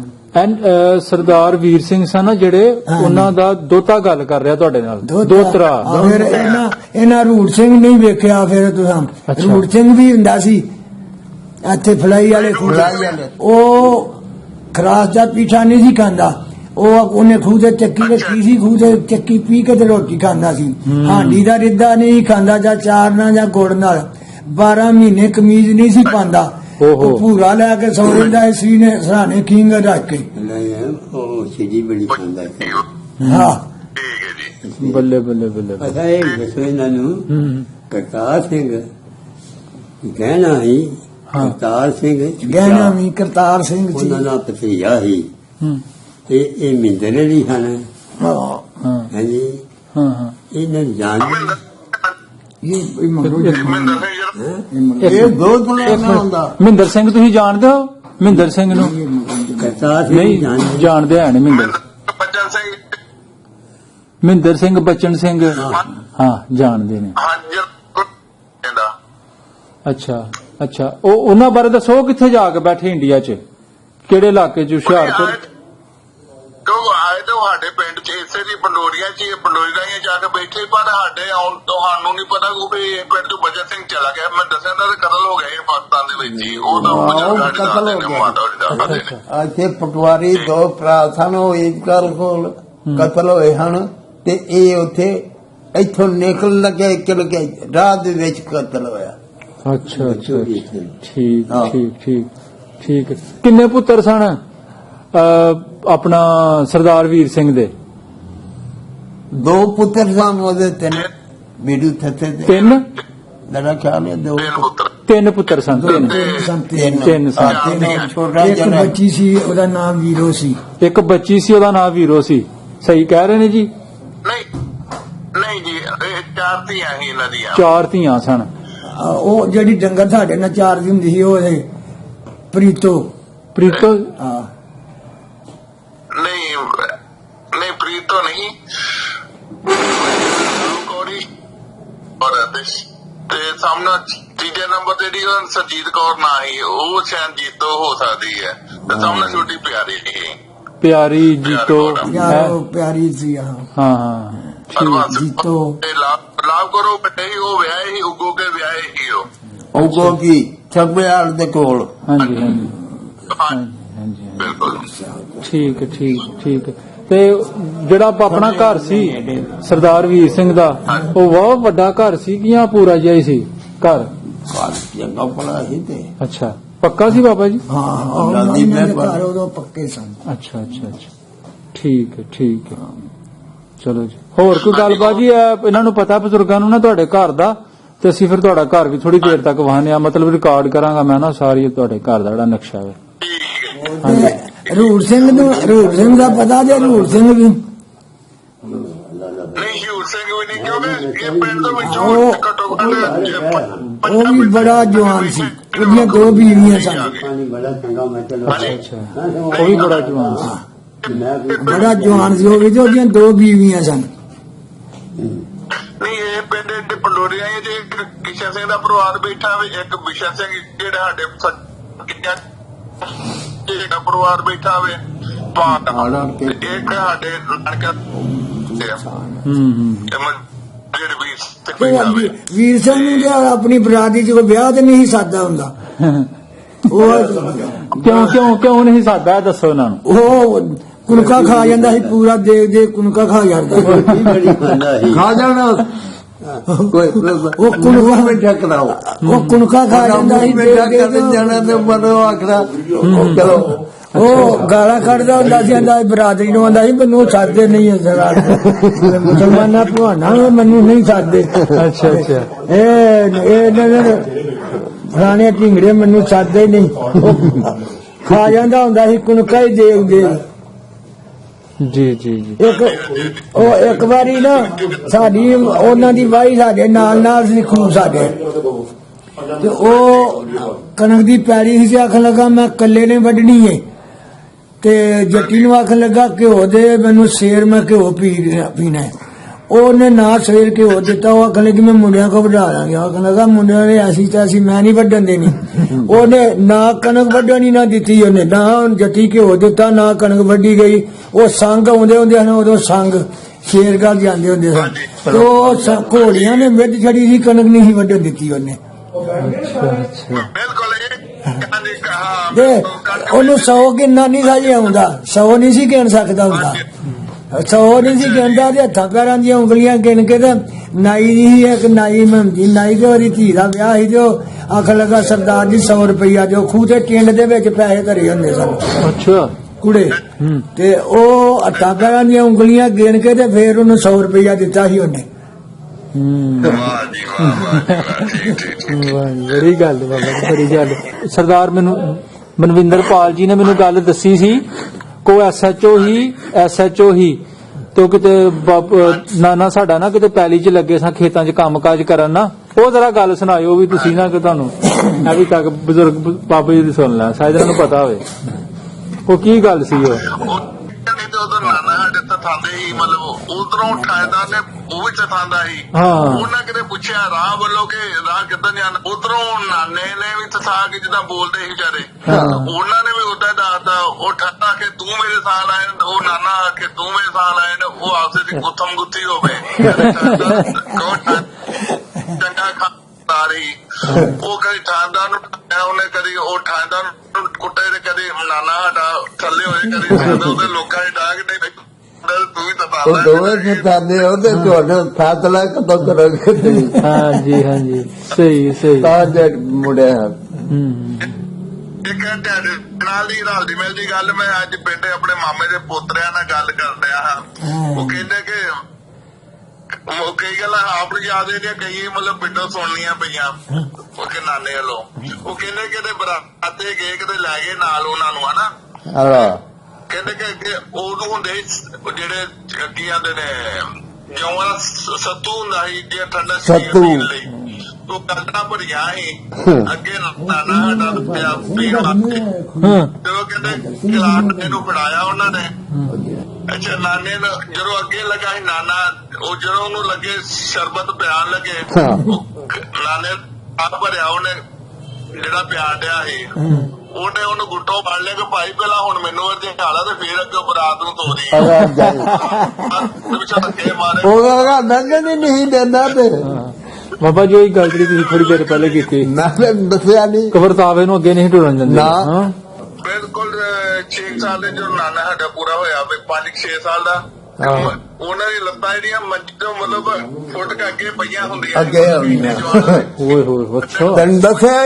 ਸਰਦਾਰ ਵੀਰ ਸਿੰਘ ਸਨ ਜਿਹੜੇ, ਉਹਨਾਂ ਦਾ ਦੋਤਾ ਗੱਲ ਕਰ ਰਿਹਾ ਤੁਹਾਡੇ ਨਾਲ। ਦੋਤਰਾ। ਫਿਰ ਇਹਨਾਂ ਰੂੜ ਸਿੰਘ ਨਹੀਂ ਵੇਖਿਆ ਫਿਰ ਤੁਸੀਂ? ਰੂੜ ਸਿੰਘ ਵੀ ਹੁੰਦਾ ਸੀ ਇੱਥੇ ਫਲਾਈ ਵਾਲੇ ਉਹ ਖਰਾਸ ਦਾ ਪੀਠਾ ਨਹੀਂ ਸੀ ਖਾਂਦਾ। ਉਹਨੇ ਖੂਹ ਤੇ ਚੱਕੀ ਰੱਖੀ ਸੀ, ਖੂਹ ਤੇ ਚੱਕੀ ਪੀ ਕੇ ਤੇ ਰੋਟੀ ਖਾਂਦਾ ਸੀ। ਹਾਂਡੀ ਦਾ ਰਿੱਧਾ ਨਹੀਂ ਖਾਂਦਾ, ਜਾਂ ਚਾਰ ਨਾਲ ਜਾਂ ਗੁੜ ਨਾਲ। 12 ਮਹੀਨੇ ਕਮੀਜ਼ ਨਹੀਂ ਸੀ ਪਾਉਂਦਾ। ਉਹ ਪੂਰਾ ਲੈ ਕੇ ਸੌ ਰਹਿੰਦਾ ਸੀ ਨੇ ਸਰਾਣੇ ਖੀਂਗ ਰੱਖ ਕੇ। ਉਹ ਛੇਜੀ ਬੜੀ ਖਾਂਦਾ ਹਾਂ ਬੱਲੇ ਪਤਾ ਇਹ ਦੱਸੋ ਇਹਨਾਂ ਨੂੰ। ਕਰਤਾਰ ਸਿੰਘ ਗਹਿਣਾ ਹੀ, ਕਰਤਾਰ ਸਿੰਘ ਗਹਿਣਾ ਵੀ ਕਰਤਾਰ ਸਿੰਘ ਜੀ ਉਹਨਾਂ ਦਾ ਭਤੀਜਾ ਸੀ। ਇਹ ਮਿੰਦਰੇ ਦੀ ਹਨ। ਹਾਂਜੀ ਇਹਨਾਂ ਜਾਣ ਇਹ ਮੰਗੋ ਜੀ। ਇਹ ਦੋ ਦੁਨੀਆ ਹੁੰਦਾ। ਮਹਿੰਦਰ ਸਿੰਘ ਤੁਸੀਂ ਜਾਣਦੇ ਹੋ? ਮਹਿੰਦਰ ਸਿੰਘ ਨੂੰ ਕਰਤਾਰ ਸਿੰਘ ਨਹੀਂ ਜਾਣਦੇ ਹਨ। ਬੱਚਨ ਸਿੰਘ ਮਹਿੰਦਰ ਸਿੰਘ ਬਚਨ ਸਿੰਘ ਹਾਂ ਜਾਣਦੇ ਨੇ। ਅੱਛਾ ਉਹ ਉਹਨਾਂ ਬਾਰੇ ਦੱਸੋ, ਕਿੱਥੇ ਜਾ ਕੇ ਬੈਠੇ ਇੰਡੀਆ 'ਚ, ਕਿਹੜੇ ਇਲਾਕੇ 'ਚ? ਹੁਸ਼ਿਆਰਪੁਰ ਕਿਉਂ ਆਏ ਤਾਂ ਸਾਡੇ ਪਿੰਡ ਚ ਇਸੇ ਦੀ ਪੰਡੋਰੀਆਂ ਚ ਪੰਡੋਰੀਆਂ ਜਾ ਕੇ ਬੈਠੇ, ਪਰ ਸਾਡੇ ਆਉਣ ਤੋਂ ਸਾਨੂੰ ਨਹੀਂ ਪਤਾ ਕਿ ਇਹ ਪਿੰਡ ਤੋਂ ਬਚਨ ਸਿੰਘ ਚਲਾ ਗਿਆ। ਮੈਂ ਦੱਸਿਆ ਤਾਂ ਕਤਲ ਹੋ ਗਿਆ ਇਹ ਪਾਕਿਸਤਾਨ ਦੇ ਵਿੱਚ ਹੀ। ਉਹ ਤਾਂ ਕਤਲ ਹੋ ਗਿਆ। ਇੱਥੇ ਪਟਵਾਰੀ ਦੋ ਭਰਾ ਸਨ, ਉਹ ਈਦਗਾਹ ਕੋਲ ਕਤਲ ਹੋਏ ਹਨ ਤੇ ਇਹ ਉੱਥੇ ਇੱਥੋਂ ਨਿਕਲ ਲੱਗੇ ਕਿ ਰਾਹ ਦੇ ਵਿੱਚ ਕਤਲ ਹੋਇਆ। ਅੱਛਾ ਠੀਕ। ਕਿੰਨੇ ਪੁੱਤਰ ਸਨ ਆਪਣਾ ਸਰਦਾਰ ਵੀਰ ਸਿੰਘ ਦੇ? 2 ਪੁੱਤਰ ਸਨ ਉਹਦੇ, 3 ਵੀਰੂ ਥੱਥੇ ਤੇ 3 ਮੇਰਾ ਖਿਆਲ ਹੈ 2 3 ਪੁੱਤਰ ਸਨ। 3 ਛੋਟਾ ਇੱਕ ਜਿਹੜਾ ਬੱਚੀ ਸੀ ਉਹਦਾ ਨਾਮ ਵੀਰੋ ਸੀ। ਇੱਕ ਬੱਚੀ ਸੀ ਉਹਦਾ ਨਾਮ ਵੀਰੋ ਸੀ। ਸਹੀ ਕਹਿ ਰਹੇ ਨੇ ਜੀ? ਨਹੀਂ ਜੀ, ਇਹ 4 ਧੀਆਂ ਸੀ ਇਹਨਾਂ ਦੀਆਂ। 4 ਧੀਆਂ ਸਨ। ਉਹ ਜਿਹੜੀ ਡੰਗਰ ਸਾਡੇ ਨਾਲ ਚਾਰਦੀ ਹੁੰਦੀ ਸੀ ਉਹਦੇ ਪ੍ਰੀਤੋ। ਹਾਂ नहीं प्रीत तो नहीं गौरी और ते सामने तीजे नंबर ते सरजीत कौर ना ही वो शायद जीतो हो सकती है। ते सामने छोटी प्यारी जीतो प्यारी जी। हाँ जीतो लाभ करो बटे ही वो ब्याह ही उगो के ब्याह ही हो ਉਗੋ ਕੀ ਛੱਬਿਆਲ ਦੇ ਕੋਲ। बिल्कुल ਠੀਕ ਤੇ ਜਿਹੜਾ ਆਪਣਾ ਘਰ ਸੀ ਸਰਦਾਰ ਵੀਰ ਸਿੰਘ ਦਾ, ਉਹ ਬਹੁਤ ਵੱਡਾ ਘਰ ਸੀ ਜਾਂ ਪੂਰਾ ਜਿਹਾ ਹੀ ਸੀ ਘਰ? ਚੰਗਾ ਭਲਾ ਸੀ ਤੇ ਅੱਛਾ ਪੱਕਾ ਸੀ ਬਾਬਾ ਜੀ? ਹਾਂ ਘਰ ਉਦੋਂ ਪੱਕੇ ਸਨ। ਅੱਛਾ ਠੀਕ ਹੈ। ਚਲੋ ਜੀ, ਹੋਰ ਕੋਈ ਗੱਲਬਾਤ ਜੀ? ਇਹਨਾਂ ਨੂੰ ਪਤਾ ਬਜ਼ੁਰਗਾਂ ਨੂੰ ਨਾ ਤੁਹਾਡੇ ਘਰ ਦਾ, ਤੇ ਅਸੀਂ ਫਿਰ ਤੁਹਾਡਾ ਘਰ ਵੀ ਥੋੜੀ ਦੇਰ ਤੱਕ ਵਾਹਨੇ ਆ, ਮਤਲਬ ਰਿਕਾਰਡ ਕਰਾਂਗਾ ਮੈਂ ਨਾ ਸਾਰੀ ਤੁਹਾਡੇ ਘਰ ਦਾ ਜਿਹੜਾ ਨਕਸ਼ਾ ਹੈ। ਰੂੜ ਸਿੰਘ ਦਾ ਪਤਾ ਜੇ? ਰੂੜ ਸਿੰਘ ਵੀ नहीं हजूर सिंह भी नहीं, क्योंकि ये पिंड ਦੇ ਵਿੱਚੋਂ ਘੱਟੋ ਉਹ ਵੀ ਬੜਾ ਜਵਾਨ ਸੀ। ਉਹਦੀਆਂ 2 ਬੀਵੀਆਂ ਸਨ। ਉਹ ਵੀ ਬੜਾ ਜਵਾਨ ਸੀ। ਬੜਾ ਜਵਾਨ ਸੀ ਉਹ ਵੀ, ਤੇ ਉਹਦੀਆਂ 2 ਬੀਵੀਆਂ ਸਨ। ਨਹੀਂ ਇਹ ਪਿੰਡ ਦੇ ਪੰਡੋਰੀਆਂ ਜੇ ਕਿਸ਼ਨ ਸਿੰਘ ਦਾ ਪਰਿਵਾਰ ਬੈਠਾ ਵੇ, ਇੱਕ ਬਿਸ਼ਨ ਸਿੰਘ ਜਿਹੜਾ ਸਾਡੇ ਜਿਹੜਾ ਪਰਿਵਾਰ ਬੈਠਾ ਵੇ, ਇੱਕ ਸਾਡੇ ਨਾਨਕਾ ਵੀਰ ਸਿੰਘ ਨੂੰ ਤੇ ਆਪਣੀ ਬਰਾਦਰੀ ਚ ਕੋਈ ਵਿਆਹ ਤੇ ਨਹੀਂ ਸਾਦਾ ਹੁੰਦਾ। ਕਿਉਂ ਨਹੀਂ ਸਾਦਾ? ਦੱਸੋ ਇਹਨਾਂ ਨੂੰ। ਉਹ ਕੁਨਕਾ ਖਾ ਜਾਂਦਾ ਸੀ, ਪੂਰਾ ਦੇ ਕੁਨਕਾ ਖਾ ਜਾਂਦਾ ਖਾ ਜਾਣਾ। ਉਹ ਕੁਨਕਾ ਬੈਠਾ ਕਰਾਓ, ਉਹ ਕੁਨਕਾ ਖਾ ਜਾਂਦਾ ਸੀ। ਬੈਠਾ ਕਰਨ ਜਾਣਾ ਤੇ ਮਨੋ ਆਖਣਾ ਚਲੋ ਉਹ ਗਾਲਾਂ ਕੱਢਦਾ ਹੁੰਦਾ ਸੀ, ਆਂਦਾ ਬਰਾਦਰੀ ਨੂੰ ਆਂਦਾ ਸੀ ਮੈਨੂੰ ਸਾਦੇ ਨਹੀਂ ਸਰਦਾਰ ਮੁਸਲਮਾਨਾਂ ਭਵਾਨਾ ਮੈਨੂੰ ਨਹੀਂ ਸਾਦੇ। ਅੱਛਾ ਅੱਛਾ ਇਹ ਫਲਾਣੇ ਢਿੰਗੜੇ ਮੈਨੂੰ ਸਾਦੇ ਨਹੀਂ। ਉਹ ਖਾ ਜਾਂਦਾ ਹੁੰਦਾ ਸੀ ਕੁਨਕਾ ਹੀ ਦੇ ਹੁੰਦੇ। ਜੀ ਜੀ ਜੀ ਇੱਕ ਵਾਰੀ ਨਾ ਸਾਡੀ ਉਹਨਾਂ ਦੀ ਵਾਈ ਸਾਡੇ ਨਾਲ ਸੀ ਖੂਬ ਸਾਡੇ, ਤੇ ਉਹ ਕਣਕ ਦੀ ਪੈੜੀ ਸੀ। ਆਖਣ ਲੱਗਾ ਮੈਂ ਕੱਲੇ ਨੇ ਵੱਢਣੀ ਏ, ਤੇ ਜੱਟੀ ਨੂੰ ਆਖਣ ਲੱਗਾ ਘਿਓ ਦੇ ਮੈਨੂੰ ਸ਼ੇਰ, ਮੈਂ ਘਿਓ ਪੀਣਾ ਹੈ। ਉਹਨੇ ਨਾ ਸਵੇਰ ਘਿਓ ਦਿੱਤਾ। ਉਹ ਆਖਣ ਲੱਗੀ ਮੈਂ ਮੁੰਡਿਆਂ ਕੋ ਵਢਾ ਲਾਂਗੇ। ਆਖਣ ਲੱਗਾ ਮੁੰਡਿਆਂ ਨੇ ਐਸੀ ਤੈਸੀ ਮੈਂ ਨਹੀਂ ਵੱਢਣ ਦੇਣੀ। ਉਹਨੇ ਨਾ ਕਣਕ ਵੱਢਣੀ ਨਾ ਦਿੱਤੀ, ਉਹਨੇ ਨਾ ਜੱਟੀ ਘਿਓ ਦਿੱਤਾ ਨਾ ਕਣਕ ਵੱਢੀ ਗਈ। ਉਹ ਸੰਗ ਆਉਂਦੇ ਹੁੰਦੇ ਹਨ, ਉਦੋਂ ਸੰਗ ਸ਼ੇਰਗੜ੍ਹ ਜਾਂਦੇ ਹੁੰਦੇ ਸਨ, ਤੇ ਉਹ ਘੋੜੀਆਂ ਨੇ ਮਿੱਧ ਛੜੀ ਸੀ, ਕਣਕ ਨਹੀਂ ਸੀ ਵੱਢਣ ਦਿੱਤੀ ਉਹਨੇ। ਬਿਲਕੁਲ ਤੇ ਉਹਨੂੰ 100 ਗਿਣਨਾ ਨਹੀਂ ਸਾਜੇ ਆਉਂਦਾ, 100 ਨਹੀਂ ਸੀ ਗਿਣ ਸਕਦਾ ਹੁੰਦਾ, 100 ਨਹੀਂ ਸੀ ਗਿਣਦਾ। ਤੇ ਹੱਥਾਂ ਪੈਰਾਂ ਦੀਆਂ ਉਂਗਲੀਆਂ ਗਿਣ ਕੇ ਤੇ ਨਾਈ ਦੀ ਇੱਕ ਨਾਈ ਮਹੰਦੀ ਨਾਈ ਦੇ ਉਹਦੀ ਧੀ ਦਾ ਵਿਆਹ ਸੀ, ਤੇ ਉਹ ਆਖਣ ਲੱਗਾ ਸਰਦਾਰ ਜੀ 100 ਰੁਪਇਆ ਦਿਓ। ਖੂਹ ਤੇ ਟਿੰਡ ਦੇ ਵਿੱਚ ਪੈਸੇ ਧਰੇ ਹੁੰਦੇ ਸਨ ਅੱਛਾ ਕੁੜੇ, ਤੇ ਉਹ ਹੱਥਾਂ ਪੈਰਾਂ ਦੀਆਂ ਉਂਗਲੀਆਂ ਗਿਣ ਕੇ ਤੇ ਫੇਰ ਉਹਨੂੰ 100 ਰੁਪਇਆ ਦਿੱਤਾ ਸੀ ਉਹਨੇ। ਵਾਹ ਜੀ ਵਾਹ, ਬੜੀ ਗੱਲ ਬਾਬਾ, ਬੜੀ ਗੱਲ। ਸਰਦਾਰ ਮਨਵਿੰਦਰ ਪਾਲ ਜੀ ਨੇ ਮੈਨੂੰ ਗੱਲ ਦੱਸੀ ਸੀ, ਕੋ ਐਸਐਚਓ ਹੀ ਤੇ ਕਿਤੇ ਨਾਨਾ ਸਾਡਾ ਨਾ ਕਿਤੇ ਪੈਲੀ 'ਚ ਲੱਗੇ ਸਾਂ, ਖੇਤਾਂ 'ਚ ਕੰਮਕਾਜ ਕਰਨ ਨਾ। ਉਹ ਜਰਾ ਗੱਲ ਸੁਣਾਇਓ ਵੀ ਤੁਸੀਂ ਨਾ, ਕਿ ਤੁਹਾਨੂੰ ਇਹ ਵੀ ਤੱਕ ਬਜ਼ੁਰਗ ਬਾਬਾ ਜੀ ਦੀ ਸੁਣ ਲੈ, ਸ਼ਾਇਦ ਇਹਨਾਂ ਨੂੰ ਪਤਾ ਹੋਵੇ ਉਹ ਕੀ ਗੱਲ ਸੀ। ਉਦੋਂ ਨਾਨਾ ਸਾਡੇ ਥਾਂਦੇ ਸੀ, ਮਤਲਬ ਉਧਰੋਂ ਠਾਇਦਾਰ ਨੇ ਉਹ ਵੀ ਥਾਂਦਾ ਸੀ। ਉਹਨਾਂ ਕਿਤੇ ਪੁੱਛਿਆ ਰਾਹ ਵੱਲੋਂ ਕਿ ਰਾਹ ਕਿੱਦਾਂ ਜਾਣਾ, ਉਧਰੋਂ ਨਾਨੇ ਨੇ ਵੀ ਥਾ ਕੇ ਜਿੱਦਾਂ ਬੋਲਦੇ ਸੀ ਵਿਚਾਰੇ, ਉਹਨਾਂ ਨੇ ਵੀ ਉਦਾਂ ਦੱਸਦਾ। ਉਹ ਠੱਟਾ ਕੇ ਤੂੰ ਮੇਰੇ ਸਾਲ ਆਏ, ਉਹ ਨਾਨਾ ਆਖੇ ਤੂੰ ਮੇਰੇ ਸਾਲ ਆਏ, ਉਹ ਆਪਸੇ ਦੀ ਗੁੱਥਮ ਗੁੱਥੀ ਹੋਵੇ ਚੰਗਾ ਖਾ ਰਹੀ। ਉਹ ਕਦੀ ਠਾਂਦਾਰ ਨੂੰ ਉਹਨੇ, ਕਦੀ ਉਹ ਠਾਂਦਾਰ ਨੂੰ ਕੁੱਟੇ, ਤੇ ਕਦੀ ਨਾਨਾ ਸਾਡਾ ਥੱਲੇ ਹੋਏ, ਕਦੀ ਉਹਦੇ ਲੋਕਾਂ ਦੀ ਡਾਕ ਨਹੀਂ ਤੂੰ ਵੀ ਤਾਂ ਉਹ ਦੋਵੇਂ ਸਤਾਨੇ ਉਹਦੇ ਤੁਹਾਡਾ ਫੈਸਲਾ ਕਦੋਂ ਕਰੋਗੇ? ਹਾਂਜੀ ਹਾਂਜੀ ਸਹੀ ਤਾਂ ਜੇ ਮੁੜਿਆ ਇੱਕ ਤੁਹਾਡੇ ਨਾਲ ਦੀ ਰਲਦੀ ਮਿਲਦੀ ਗੱਲ, ਮੈਂ ਅੱਜ ਪਿੰਡ ਆਪਣੇ ਮਾਮੇ ਦੇ ਪੋਤਰਿਆਂ ਨਾਲ ਗੱਲ ਕਰ ਰਿਹਾ ਹਾਂ। ਉਹ ਕਹਿੰਦੇ ਕਿ ਕਈ ਗੱਲਾਂ ਆਪ ਨੂੰ ਯਾਦ ਹੈ, ਕਈ ਮਤਲਬ ਪਿੰਡੋਂ ਸੁਣਨੀਆਂ ਪਈਆਂ ਉਹ ਕਿ ਨਾਨੇ ਵੱਲੋਂ। ਉਹ ਕਹਿੰਦੇ ਕਿਤੇ ਬਰਾਤੇ ਗਏ, ਕਿਤੇ ਲੈ ਗਏ ਨਾਲ ਉਹਨਾਂ ਨੂੰ, ਹਨਾ। ਕਹਿੰਦੇ ਕਿ ਉਦੋਂ ਹੁੰਦੇ ਜਿਹੜੇ ਕੀ ਆਂਦੇ ਨੇ ਜਿਉਂ ਵਾਲਾ ਸੱਤੂ ਹੁੰਦਾ ਸੀ, ਜੇ ਠੰਡਾ ਪੀਣ ਲਈ ਉਹ ਕੰਡਾ ਭਰੀਆਂ ਸੀ ਅੱਗੇ ਨਾਨਾ ਸਾਡਾ ਪਿਆ ਪੀਣ ਵਾਸਤੇ। ਜਦੋਂ ਕਹਿੰਦੇ ਗਲਾਸ ਇਹਨੂੰ ਫੜਾਇਆ ਉਹਨਾਂ ਨੇ। ਅੱਛਾ ਨਾਨੇ ਨੂੰ ਜਦੋਂ ਅੱਗੇ ਲੱਗਾ ਸੀ ਨਾਨਾ, ਉਹ ਜਦੋਂ ਉਹਨੂੰ ਲੱਗੇ ਸ਼ਰਬਤ ਪਿਆਣ ਲੱਗੇ, ਨਾਨੇ ਆ ਭਰਿਆ ਉਹਨੇ ਜਿਹੜਾ ਪਿਆਣ ਡਿਆ ਸੀ, ਉਹਨੇ ਉਹਨੂੰ ਗੁੱਟੋਂ ਫੜ ਲਿਆ ਕਿ ਭਾਈ ਪਹਿਲਾਂ ਹੁਣ ਮੈਨੂੰ ਇਹ ਹਾਲਾ ਤੇ ਫੇਰ ਅੱਗੇ ਬਰਾਤ ਨੂੰ ਤੋਰੀ ਧੱਕੇ ਮਾਰੇ। ਉਹ ਨੰਗਣ ਹੀ ਨਹੀਂ ਦਿੰਦਾ। ਤੇ ਬਾਬਾ ਜੀ ਉਹੀ ਗੱਲ ਜਿਹੜੀ ਤੁਸੀਂ ਥੋੜੀ ਦੇਰ ਪਹਿਲੇ ਕੀਤੀ, ਮੈਂ ਦੱਸਿਆ ਨਹੀਂ ਕਬਰਤਾਵੇ ਨੂੰ ਅੱਗੇ ਨਹੀਂ ਟੁਰਨ ਦਿੰਦੇ। ਬਿਲਕੁਲ 6 ਸਾਲ ਦੇ ਜਦੋਂ ਨਾਨਾ ਸਾਡਾ ਪੂਰਾ ਹੋਇਆ 5-6 ਸਾਲ ਦਾ, ਉਹਨਾਂ ਦੀ ਲੱਤਾਂ ਜਿਹੜੀਆਂ ਮੰਜੀ ਤੋਂ ਮਤਲਬ ਫੁੱਟ ਕੇ ਅੱਗੇ ਪਈਆਂ ਹੁੰਦੀਆਂ ਅੱਗੇ ਓਏ ਹੋਏ ਅੱਛਾ। ਤੈਨੂੰ ਦੱਸਿਆ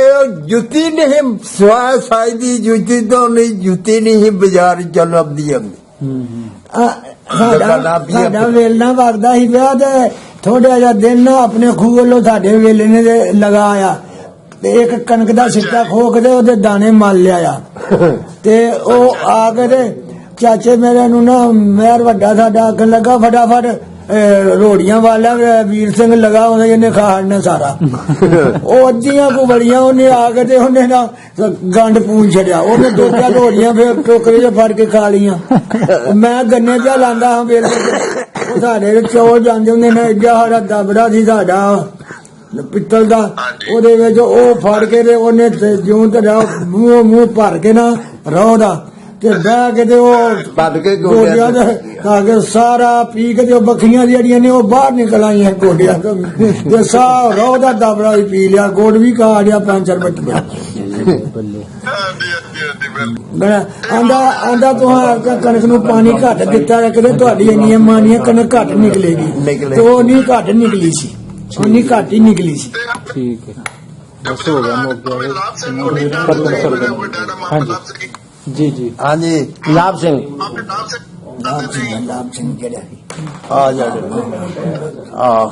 ਜੁੱਤੀ ਨਹੀਂ ਸਵਾਇ ਸਾਈ ਦੀ ਜੁੱਤੀ ਤੋਂ ਨਹੀਂ, ਜੁੱਤੀ ਨਹੀਂ ਬਾਜ਼ਾਰ ਚ ਲੱਭਦੀ ਹੁੰਦੀ। ਸਾਡਾ ਵੇਲਣਾ ਵਗਦਾ ਸੀ ਵਿਆਹ ਤੇ ਥੋੜਾ ਜਿਹਾ ਦਿਨ ਆਪਣੇ ਖੂਹ ਵੱਲੋਂ ਸਾਡੇ ਵੇਲੇ ਨੇ ਲਗਾਇਆ, ਤੇ ਇੱਕ ਕਣਕ ਦਾ ਸਿੱਟਾ ਖੋਕ ਦੇ ਉਹਦੇ ਦਾਣੇ ਮਲ ਲਿਆ। ਤੇ ਉਹ ਆ ਕੇ ਤੇ ਚਾਚੇ ਮੇਰੇ ਨੂੰ ਨਾ ਮੇਰ ਵੱਡਾ ਸਾਡਾ ਆਖਣ ਲੱਗਾ ਫਟਾਫਟ ਰੋੜੀਆਂ ਵਾਲਾ ਵੀਰ ਸਿੰਘ ਲਗਾ ਉਹਨੇ ਇਹਨੇ ਖਾੜਨਾ ਸਾਰਾ। ਉਹ ਅੱਧੀਆਂ ਕੋ ਬੜੀਆਂ ਉਹਨੇ ਆ ਕੇ ਤੇ ਉਹਨੇ ਨਾ ਗੰਡ ਪੂੰਝ ਛੱਡਿਆ। ਉਹਨੇ 2-4 ਰੋੜੀਆਂ ਫੇਰ ਟੋਕਰੇ 'ਚ ਫੜ ਕੇ ਖਾ ਲੀਆਂ। ਮੈਂ ਗੰਨੇ ਪਿਆ ਲਾਂਦਾ ਹਾਂ ਵੇਲੇ, ਉਹ ਸਾਡੇ ਚੌਲ ਜਾਂਦੇ ਹੁੰਦੇ ਨੇ, ਏਡਾ ਸਾਡਾ ਦਬੜਾ ਸੀ ਸਾਡਾ ਪਿੱਤਲ ਦਾ, ਉਹਦੇ ਵਿੱਚ ਉਹ ਫੜ ਕੇ ਤੇ ਉਹਨੇ ਜਿਉਂ ਤੇ ਮੂੰਹ ਭਰ ਕੇ ਨਾ ਰੋਹ ਦਾ ਤੇ ਬਹਿ ਕੇ ਤੇ ਉਹ ਵੱਢ ਕੇ ਗੋਡਿਆਂ ਦੇ ਖਾ ਕੇ ਸਾਰਾ ਪੀ ਕੇ ਤੇ ਉਹ ਬੱਖੀਆਂ ਜਿਹੜੀਆਂ ਨੇ ਉਹ ਬਾਹਰ ਨਿਕਲ ਆਈਆਂ ਗੋਡਿਆਂ ਤੋਂ, ਤੇ ਸਾਰਾ ਰੋਹ ਦਾ ਦਬੜਾ ਵੀ ਪੀ ਲਿਆ, ਗੋਡ ਵੀ ਖਾ ਲਿਆ 5-4 ਬੱਟੀਆਂ। ਆਂਦਾ ਤੁਹਾਂ ਕਣਕ ਨੂੰ ਪਾਣੀ ਘੱਟ ਦਿੱਤਾ ਕਦੇ ਤੁਹਾਡੀ ਇੰਨੀਆਂ ਮਾਨੀਆਂ ਕਣਕ ਘੱਟ ਨਿਕਲੇਗੀ, ਤੇ ਉਹ ਨਹੀਂ ਘੱਟ ਨਿਕਲੀ ਸੀ, ਉਨੀ ਘੱਟ ਹੀ ਨਿਕਲੀ ਸੀ। ਠੀਕ ਹੈ ਬਸ ਹੋ ਗਿਆ, ਮੁੱਕ ਗਿਆ। ਜੀ ਜੀ ਹਾਂਜੀ ਲਾਭ ਸਿੰਘ ਆਪਣੇ ਨਾਮ ਸੇ ਲਾਭ ਸਿੰਘ ਜਿਹੜਾ ਸੀ ਆ ਜਾੜੇ ਆ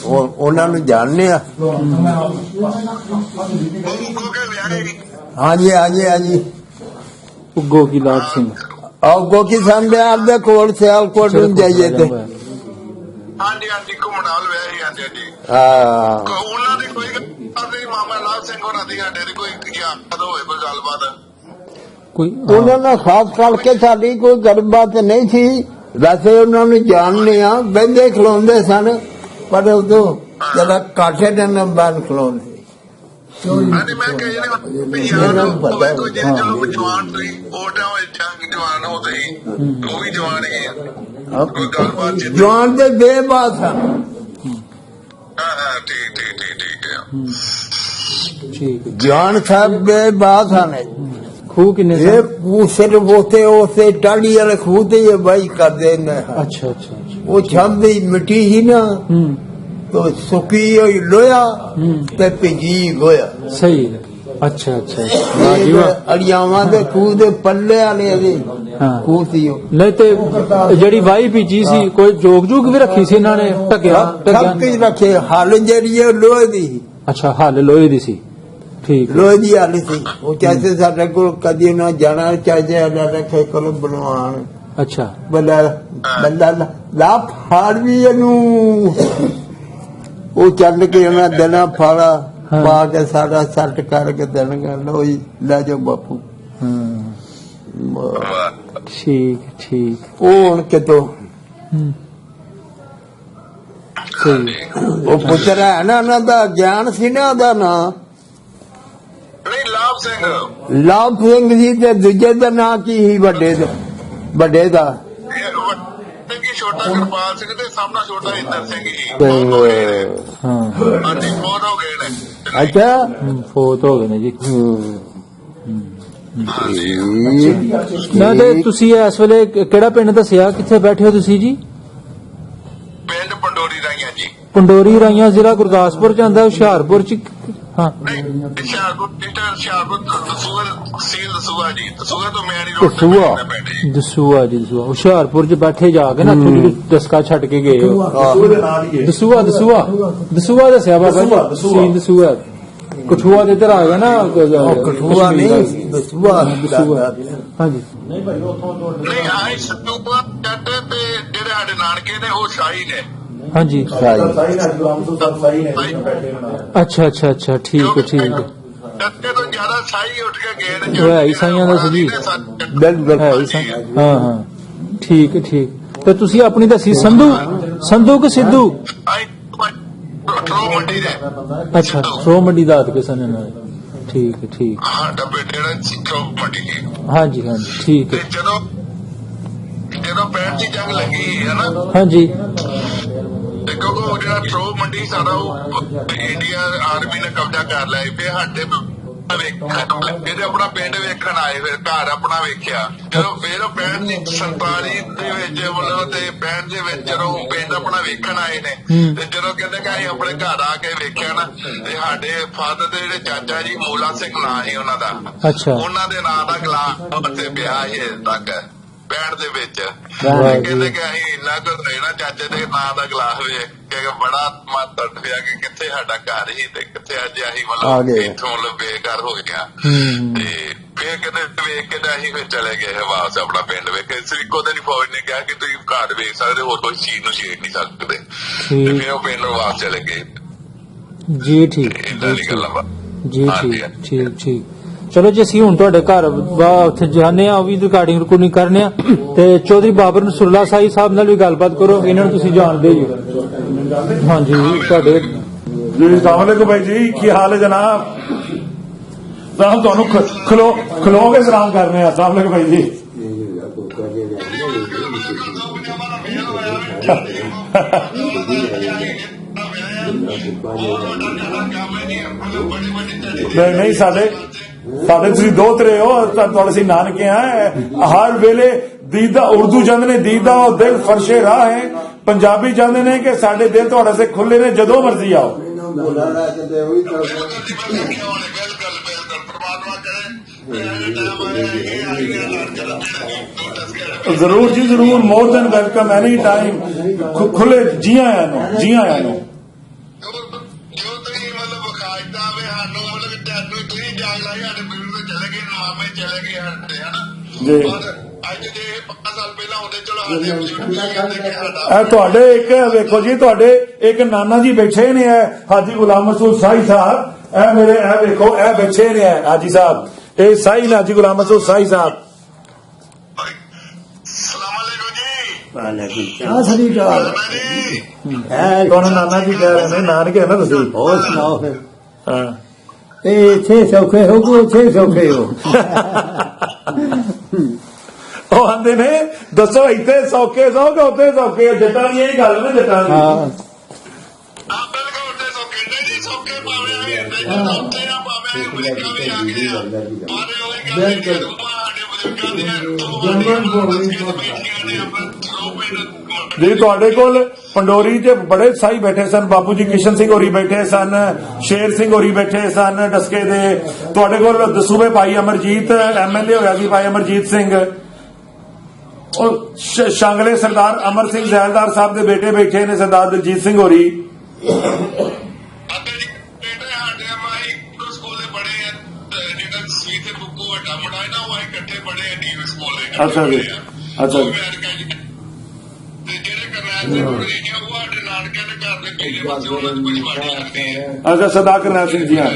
ਉਹਨਾਂ ਨੂੰ ਜਾਣਦੇ ਆ ਉਹ ਕੋ ਕੇ ਵਿਆਹੇ ਹਾਂਜੀ ਹਾਂਜੀ ਹਾਂਜੀ ਉੱਗੋ ਕੀ ਲਾਭ ਸਿੰਘ ਆਓ ਗੋਕੀ ਸੰਦੇ ਆਪਦੇ ਕੋਲ ਸਿਆਲਕੋਟ ਨੂੰ ਜਾਈਏ ਤੇ ਹਾਂਜੀ ਹਾਂਜੀ ਘੁੰਮਣਾਲ ਵਿਆਹੇ ਹਾਂਜੀ ਹਾਂਜੀ ਹਾਂ ਉਹਨਾਂ ਦੀ ਕੋਈ ਗੱਲ ਨਹੀਂ, ਮਾਮਾ ਲਾਭ ਸਿੰਘ ਹੋਰਾਂ ਦੀ ਸਾਡੇ ਦੀ ਕੋਈ ਯਾਦ ਹੋਵੇ ਕੋਈ ਗੱਲਬਾਤ ਕੋਈ ਉਹਨਾਂ ਨਾਲ ਖਾਸ ਕਰਕੇ ਸਾਡੀ ਕੋਈ ਗੱਲਬਾਤ ਨਹੀਂ ਸੀ ਵੈਸੇ ਉਹਨਾਂ ਨੂੰ ਜਾਣਦੇ ਆ ਬਹਿੰਦੇ ਖਲੋਂਦੇ ਸਨ ਪਰ ਉਦੋਂ ਜਰਾ ਕਾਠੇ ਦੇ ਨੰਬਰ ਖਲੋਂਦੇ ਹਾਂਜੀ ਮੈਂ ਕਹੀ ਨਹੀਂ ਇਹਨਾਂ ਨੂੰ ਪਤਾ ਹੈ। ਕੋਈ ਜਿਹੜੀ ਚਲੋ ਜਵਾਨ ਸੀ ਉਹ ਟਾਈਮ ਜੰਗ ਜਵਾਨ ਹੋ ਗਈ ਉਹ ਵੀ ਜਵਾਨ ਹੀ ਆ ਕੋਈ ਗੱਲਬਾਤ ਜੀ ਜਵਾਨ ਦੇ ਬੇਬਾਸ ਹਨ ਹਾਂ ਠੀਕ ਠੀਕ ਠੀਕ ਠੀਕ ਹੈ ਠੀਕ ਹੈ। ਜਾਨ ਸਾਹਿਬ ਬੇਬਾਸ ਹਨ ਖੂਹ ਕਿੰਨੇ ਇਹ ਸਨ? ਸਿਰਫ ਉਸੇ ਟਾਲੀ ਵਾਲੇ ਖੂਹ ਤੇ ਹੀ ਬਾਈ ਕਰਦੇ ਨੇ ਅੱਛਾ ਅੱਛਾ ਅੱਛਾ। ਉਹ ਛੰਦੀ ਮਿੱਟੀ ਹੀ ਨਾ ਹੂੰ ਤੋ ਸੁੱਕੀ ਹੋਈ ਲੋਹਾ ਹੂੰ ਤੇ ਭਿੱਜੀ ਗੋਇਆ ਸਹੀ ਹੈ। ਅੱਛਾ ਅੱਛਾ ਵਾਹ ਜੀ ਵਾਹ। ਅੜਿਆਵਾਂ ਦੇ ਖੂਹ ਦੇ ਪੱਲੇ ਵਾਲੇ ਦੇ ਹਾਂ ਖੂਹ ਸੀ ਉਹ ਨਹੀਂ ਤੇ ਜਿਹੜੀ ਵਾਹੀ ਬੀਜੀ ਸੀ ਕੋਈ ਜੋਗ ਜੂਗ ਵੀ ਰੱਖੀ ਸੀ ਇਹਨਾਂ ਨੇ ਢਕਿਆ ਸਭ ਕੁਝ ਰੱਖੇ ਹਲ ਜਿਹੜੀ ਉਹ ਲੋਹੇ ਦੀ ਸੀ। ਅੱਛਾ ਹੱਲ ਲੋਹੇ ਦੀ ਸੀ ਠੀਕ ਹੈ। ਲੋਹੇ ਦੀ ਹਲ ਸੀ ਉਹ ਚਾਹੇ ਸਾਡੇ ਕੋਲ ਕਦੀ ਨਾ ਜਾਣਾ ਚਾਹੇ ਅੱਲਾ ਰੱਖੇ ਕੋਲ ਬਣਵਾਣ ਅੱਛਾ ਬੰਦਾ ਲਾ ਫਾੜ ਵੀ ਇਹਨੂੰ ਉਹ ਚੱਲ ਕੇ ਉਹਨਾਂ ਦੇਣਾ ਫਾੜਾ ਹਾਂ। ਪਾ ਕੇ ਸਾਰਾ ਸੱਟ ਕਰਕੇ ਦੇਣਗਾ ਲੋ ਜੀ ਲੈ ਜਾਓ ਬਾਪੂ ਹਾਂ ਠੀਕ ਠੀਕ ਉਹ ਹੁਣ ਕਿਤੋਂ ਹੂੰ ਸਹੀ ਉਹ ਪੁੱਤਰ ਹੈ ਨਾ ਉਹਨਾਂ ਦਾ ਗਿਆਨ ਸੀ ਨਾ ਉਹਦਾ ਨਾਂ ਨਹੀਂ ਲਾਭ ਸਿੰਘ ਲਾਭ ਸਿੰਘ ਜੀ ਤੇ ਦੂਜੇ ਦਾ ਨਾਂ ਕੀ ਸੀ ਵੱਡੇ ਦਾ ਇਹ ਛੋਟਾ ਗੁਰਪਾਲ ਸਿੰਘ ਤੇ ਸਾਹਮਣਾ ਛੋਟਾ ਇੰਦਰ ਸਿੰਘ ਜੀ ਹਾਂ ਹਾਂਜੀ ਬਹੁਤ ਹੋ ਗਏ ਨੇ ਅੱਛਾ ਫੋਤ ਹੋ ਗਏ ਨੇ ਜੀ ਜੀ। ਨਾ ਤੇ ਤੁਸੀਂ ਇਸ ਵੇਲੇ ਕਿਹੜਾ ਪਿੰਡ ਦੱਸਿਆ ਕਿੱਥੇ ਬੈਠੇ ਹੋ ਤੁਸੀਂ ਜੀ ਪਿੰਡ ਪੰਡੋਰੀ ਰਾਈਆਂ ਜੀ ਪੰਡੋਰੀ ਰਾਈਆਂ ਜ਼ਿਲ੍ਹਾ ਗੁਰਦਾਸਪੁਰ ਚ ਆਂਦਾ ਹੁਸ਼ਿਆਰਪੁਰ ਚ ਹਾਂ ਨਹੀਂ ਹੁਸ਼ਿਆਰਪੁਰ ਦਸੂਆ ਸੀਲ ਦਸੂਆ ਜੀ ਦਸੂਆ ਤੋਂ ਮਿਆਣੀ ਰੋਡ ਤੇ ਦਸੂਆ। ਪਿੰਡ ਜੀ ਦਸੂਆ ਜੀ ਦਸੂਆ ਹੁਸ਼ਿਆਰਪੁਰ ਚ ਬੈਠੇ ਜਾ ਕੇ ਨਾ ਥੋੜੀ ਦਸਕਾ ਛੱਡ ਕੇ ਗਏ ਹੋ ਦਸੂਆ ਦੱਸਿਆ ਬਾਬਾ ਜੀ ਸੀਲ ਦਸੂਆ ਕਠੂਆ ਦੇ ਇੱਧਰ ਆ ਗਿਆ ਨਾ ਕਠੂਆ ਨਹੀਂ ਦਸੂਆ ਹਾਂਜੀ ਨਹੀਂ ਆਏ ਸਤੂਆ ਜੱਟ ਤੇ ਜਿਹੜੇ ਸਾਡੇ ਨਾਨਕੇ ਨੇ ਉਹ ਸ਼ਾਹੀ ਨੇ ਹਾਂਜੀ ਅੱਛਾ ਅੱਛਾ ਅੱਛਾ ਠੀਕ ਹੈ ਜੱਟੇ ਤੋਂ ਜ਼ਿਆਦਾ ਸ਼ਾਹੀ ਉੱਠ ਕੇ ਗਏ ਨੇ ਉਹ ਹੈ ਈਸਾਈਆਂ ਦਾ ਸੀ ਜੀ। ਬਿਲਕੁਲ ਹੈ ਹਾਂ ਹਾਂ ਠੀਕ ਹੈ ਠੀਕ ਤੇ ਤੁਸੀਂ ਆਪਣੀ ਦੱਸੀ ਸੰਧੂ ਕਿ ਸਿੱਧੂ ਟਰੋ ਮੰਡੀ ਦੇ ਅੱਛਾ ਸੋ ਮੰਡੀ ਦਾਤ ਕੇ ਸਨ ਇਹਨਾਂ ਦੇ ਠੀਕ ਹੈ ਠੀਕ ਹਾਂ ਡੱਬੇ ਜਿਹੜਾ ਟਰੋ ਮੰਡੀ ਜੀ ਹਾਂਜੀ ਹਾਂਜੀ ਠੀਕ ਤੇ ਹੈ ਜਦੋਂ 65 ਦੀ ਜੰਗ ਲੱਗੀ ਹੈ ਨਾ ਹਾਂਜੀ ਤੇ ਕਿਉਂਕਿ ਉਹ ਜਿਹੜਾ ਟਰੋ ਮੰਡੀ ਸਾਡਾ ਉਹ ਇੰਡੀਆ ਆਰਮੀ ਨੇ ਕਬਜ਼ਾ ਕਰ ਲਿਆ ਫਿਰ ਸਾਡੇ ਇਹਦੇ ਆਪਣਾ ਪਿੰਡ ਵੇਖਣ ਆਏ ਫਿਰ ਘਰ ਆਪਣਾ ਵੇਖਿਆ ਜਦੋਂ ਫਿਰ 65 ਦੀ 47 ਦੇ ਵਿੱਚ ਮਤਲਬ ਤੇ 65 ਦੇ ਵਿੱਚ ਜਦੋਂ ਪਿੰਡ ਆਪਣਾ ਵੇਖਣ ਆਏ ਨੇ ਤੇ ਜਦੋਂ ਕਹਿੰਦੇ ਕਿ ਅਸੀਂ ਆਪਣੇ ਘਰ ਆ ਕੇ ਵੇਖਿਆ ਨਾ ਤੇ ਸਾਡੇ ਫਾਦਰ ਦੇ ਜਿਹੜੇ ਚਾਚਾ ਜੀ ਮੂਲਾ ਸਿੰਘ ਨਾਂ ਸੀ ਉਹਨਾਂ ਦਾ ਅੱਛਾ ਉਹਨਾਂ ਦੇ ਨਾਂ ਦਾ ਗਲਾਸ ਤੇ ਪਿਆ ਸੀ ਅਜੇ ਤੱਕ 65 ਦੇ ਵਿੱਚ ਵਾਹ ਜੀ। ਕਹਿੰਦੇ ਕਿ ਅਸੀਂ ਇੰਨਾ ਕੁ ਰਹਿਣਾ ਚਾਚੇ ਦੇ ਨਾਂ ਦਾ ਗਲਾਸ ਵੇਖ ਕੇ ਬੜਾ ਮਨ ਤੜਫਿਆ ਕਿ ਕਿੱਥੇ ਸਾਡਾ ਘਰ ਸੀ ਤੇ ਕਿੱਥੇ ਅੱਜ ਅਸੀਂ ਆ ਮਤਲਬ ਗਏ। ਇੱਥੋਂ ਬੇਘਰ ਹੋ ਗਿਆ ਹੂੰ ਤੇ ਫਿਰ ਕਹਿੰਦੇ ਵੇਖ ਕੇ ਤਾਂ ਅਸੀਂ ਫਿਰ ਚਲੇ ਗਏ ਵਾਪਸ ਆਪਣਾ ਪਿੰਡ ਵੇਖ ਕੇ ਸ੍ਰੀਕੋ ਦੇ ਫੌਜ ਨੇ ਕਿਹਾ ਕਿ ਤੁਸੀਂ ਘਰ ਵੇਖ ਸਕਦੇ ਹੋਰ ਕੋਈ ਚੀਜ਼ ਨੂੰ ਛੇੜ ਨਹੀਂ ਸਕਦੇ ਤੇ ਠੀਕ ਫਿਰ ਉਹ ਪਿੰਡ ਨੂੰ ਵਾਪਸ ਚਲੇ ਗਏ ਜੀ ਠੀਕ ਇਦਾਂ ਦੀ ਗੱਲ ਆ ਜੀ ਹਾਂਜੀ, ਠੀਕ ਠੀਕ ਠੀਕ ਚਲੋ ਜੀ ਅਸੀਂ ਹੁਣ ਤੁਹਾਡੇ ਘਰ ਉੱਥੇ ਜਾਣੇ ਆ ਉਹ ਵੀ ਰਿਕਾਰਡਿੰਗ ਕਰਨੇ ਆ ਤੇ ਚੌਧਰੀ ਬਾਬਰ ਨਸਰੁੱਲਾ ਸਾਈ ਸਾਹਿਬ ਨਾਲ ਵੀ ਗੱਲਬਾਤ ਕਰੋ ਇਹਨਾਂ ਨੂੰ ਤੁਸੀਂ ਜਾਣਦੇ ਜੀ ਹਾਂਜੀ ਤੁਹਾਡੇ ਜੀ ਸਲਾਮੁਅਲੈकुम भाई जी की हाल है जनाब साहब ਤੁਹਾਨੂੰ ਖਲੋ ਕੇ ਸਲਾਮ ਕਰਨੇ ਆ ਸਲਾਮੁਅਲੈकुम भाई जी ਨਹੀਂ ਸਾਡੇ ਤੁਸੀਂ ਦੋਤਰੇ ਹੋ ਤੁਹਾਡੇ ਅਸੀਂ ਨਾਨਕੇ ਆ ਹਰ ਵੇਲੇ ਦੀਦਾ ਉਰਦੂ ਜਾਂਦੇ ਨੇ ਦੀਦਾ ਉਹ ਦਿਲ ਫਰਸ਼ੇ ਰਾਹ ਹੈ ਪੰਜਾਬੀ ਜਾਂਦੇ ਨੇ ਕਿ ਸਾਡੇ ਦਿਲ ਤੁਹਾਡੇ ਸੇ ਖੁੱਲੇ ਨੇ ਜਦੋਂ ਮਰਜ਼ੀ ਆਓ ਬਿਲਕੁਲ ਪਰਮਾਤਮਾ ਕਰੇ ਜ਼ਰੂਰ ਜੀ ਜ਼ਰੂਰ, more than welcome any time, ਖੁੱਲੇ ਜੀ ਆਇਆਂ ਨੂੰ, ਜੀ ਆਇਆਂ ਨੂੰ। ਜੋ ਤੁਸੀਂ ਮਤਲਬ ਵਿਖਾਇਦਾ ਵੇ ਸਾਨੂੰ, ਮਤਲਬ ਟੈਟੂ ਤੁਸੀਂ ਜਾਗ ਲਾਈ, ਸਾਡੇ ਬਜ਼ੁਰਗ ਚਲੇ ਗਏ, ਮਾਮੇ ਚਲੇ ਗਏ ਸਾਡੇ, ਹਨਾ ਜੀ। ਪਰ ਅੱਜ ਦੇ 5 ਸਾਲ ਪਹਿਲਾਂ ਹੁੰਦੇ, ਚਲੋ ਸਾਡੇ ਬਜ਼ੁਰਗ ਵੀ ਕਹਿੰਦੇ ਕਿ ਸਾਡਾ ਇਹ ਤੁਹਾਡੇ ਇੱਕ ਵੇਖੋ ਜੀ, ਤੁਹਾਡੇ ਇੱਕ ਨਾਨਾ ਜੀ ਬੈਠੇ ਨੇ, ਹਾਜੀ ਗੁਲਾਮ ਮਸੂਦ ਸਾਈ ਸਾਹਿਬ, ਇਹ ਮੇਰੇ ਇਹ ਵੇਖੋ, ਇਹ ਬੈਠੇ ਨੇ ਹਾਜੀ ਸਾਹਿਬ, ਇਹ ਸਾਈ ਨੇ ਹਾਜੀ ਗੁਲਾਮ ਮਸੂਦ ਸਾਈ ਸਾਹਿਬ। ਸਲਾਮ ਅਲੈਕੁਮ ਜੀ। ਸਤਿ ਸ੍ਰੀ ਅਕਾਲ। ਤੁਹਾਨੂੰ ਨਾਨਾ ਜੀ ਕਹਿ ਰਹੇ ਨੇ, ਨਾਨਕੇ ਨਾ ਤੁਸੀਂ। ਹੋਰ ਸੁਣਾਓ ਫਿਰ, ਹਾਂ, ਇਹ ਇੱਥੇ ਸੌਖੇ ਹੋ ਕਿ ਉੱਥੇ ਸੌਖੇ ਹੋ? ਉਹ ਆਂਦੇ ਨੇ ਦੱਸੋ ਇੱਥੇ ਸੌਖੇ ਸੌ ਕਿ ਉੱਥੇ ਸੌਖੇ ਹੋ? ਜੱਟਾਂ ਦੀ ਇਹ ਗੱਲ ਨਾ, ਜੱਟਾਂ ਦੀ। ਆ ਬਿਲਕੁਲ ਉੱਤੇ ਸੌਕੇ ਨਹੀਂ ਜੀ, ਸੌਕੇ ਭਾਵੇਂ ਆਏ ਇੱਥੇ ਜਦੋਂ ਉੱਥੇ ਆ, ਭਾਵੇਂ ਆਏ ਅਮਰੀਕਾ ਵੀ ਆ ਗਏ ਆ, ਪਰ ਉਹ ਗੱਲ ਹੈ ਕਿ ਸਾਡੇ ਬਜ਼ੁਰਗਾਂ ਦੀਆਂ ਜੀ ਤੁਹਾਡੇ ਕੋਲ ਪੰਡੋਰੀ 'ਚ ਬੜੇ ਸਾਈ ਬੈਠੇ ਸਨ, ਬਾਪੂ ਜੀ ਕਿਸ਼ਨ ਸਿੰਘ ਹੋਰੀ ਬੈਠੇ ਸਨ, ਸ਼ੇਰ ਸਿੰਘ ਹੋਰੀ ਬੈਠੇ ਸਨ ਡਸਕੇ ਦੇ। ਤੁਹਾਡੇ ਕੋਲ ਦਸੂਬੇ ਭਾਈ ਅਮਰਜੀਤ MLA ਹੋਇਆ ਸੀ, ਭਾਈ ਅਮਰਜੀਤ ਸਿੰਘ। ਉਹ ਸ਼ਾਂਗਲੇ ਸਰਦਾਰ ਅਮਰ ਸਿੰਘ ਜ਼ੈਲਦਾਰ ਸਾਹਿਬ ਦੇ ਬੇਟੇ ਬੈਠੇ ਨੇ, ਸਰਦਾਰ ਦਲਜੀਤ ਸਿੰਘ ਹੋਰੀ। ਅੱਛਾ ਜੀ, ਅੱਛਾ ਜੀ। ਅੱਛਾ, ਸਰਦਾਰ ਕਰਨੈਲ ਸਿੰਘ ਜੀ, ਹਾਂ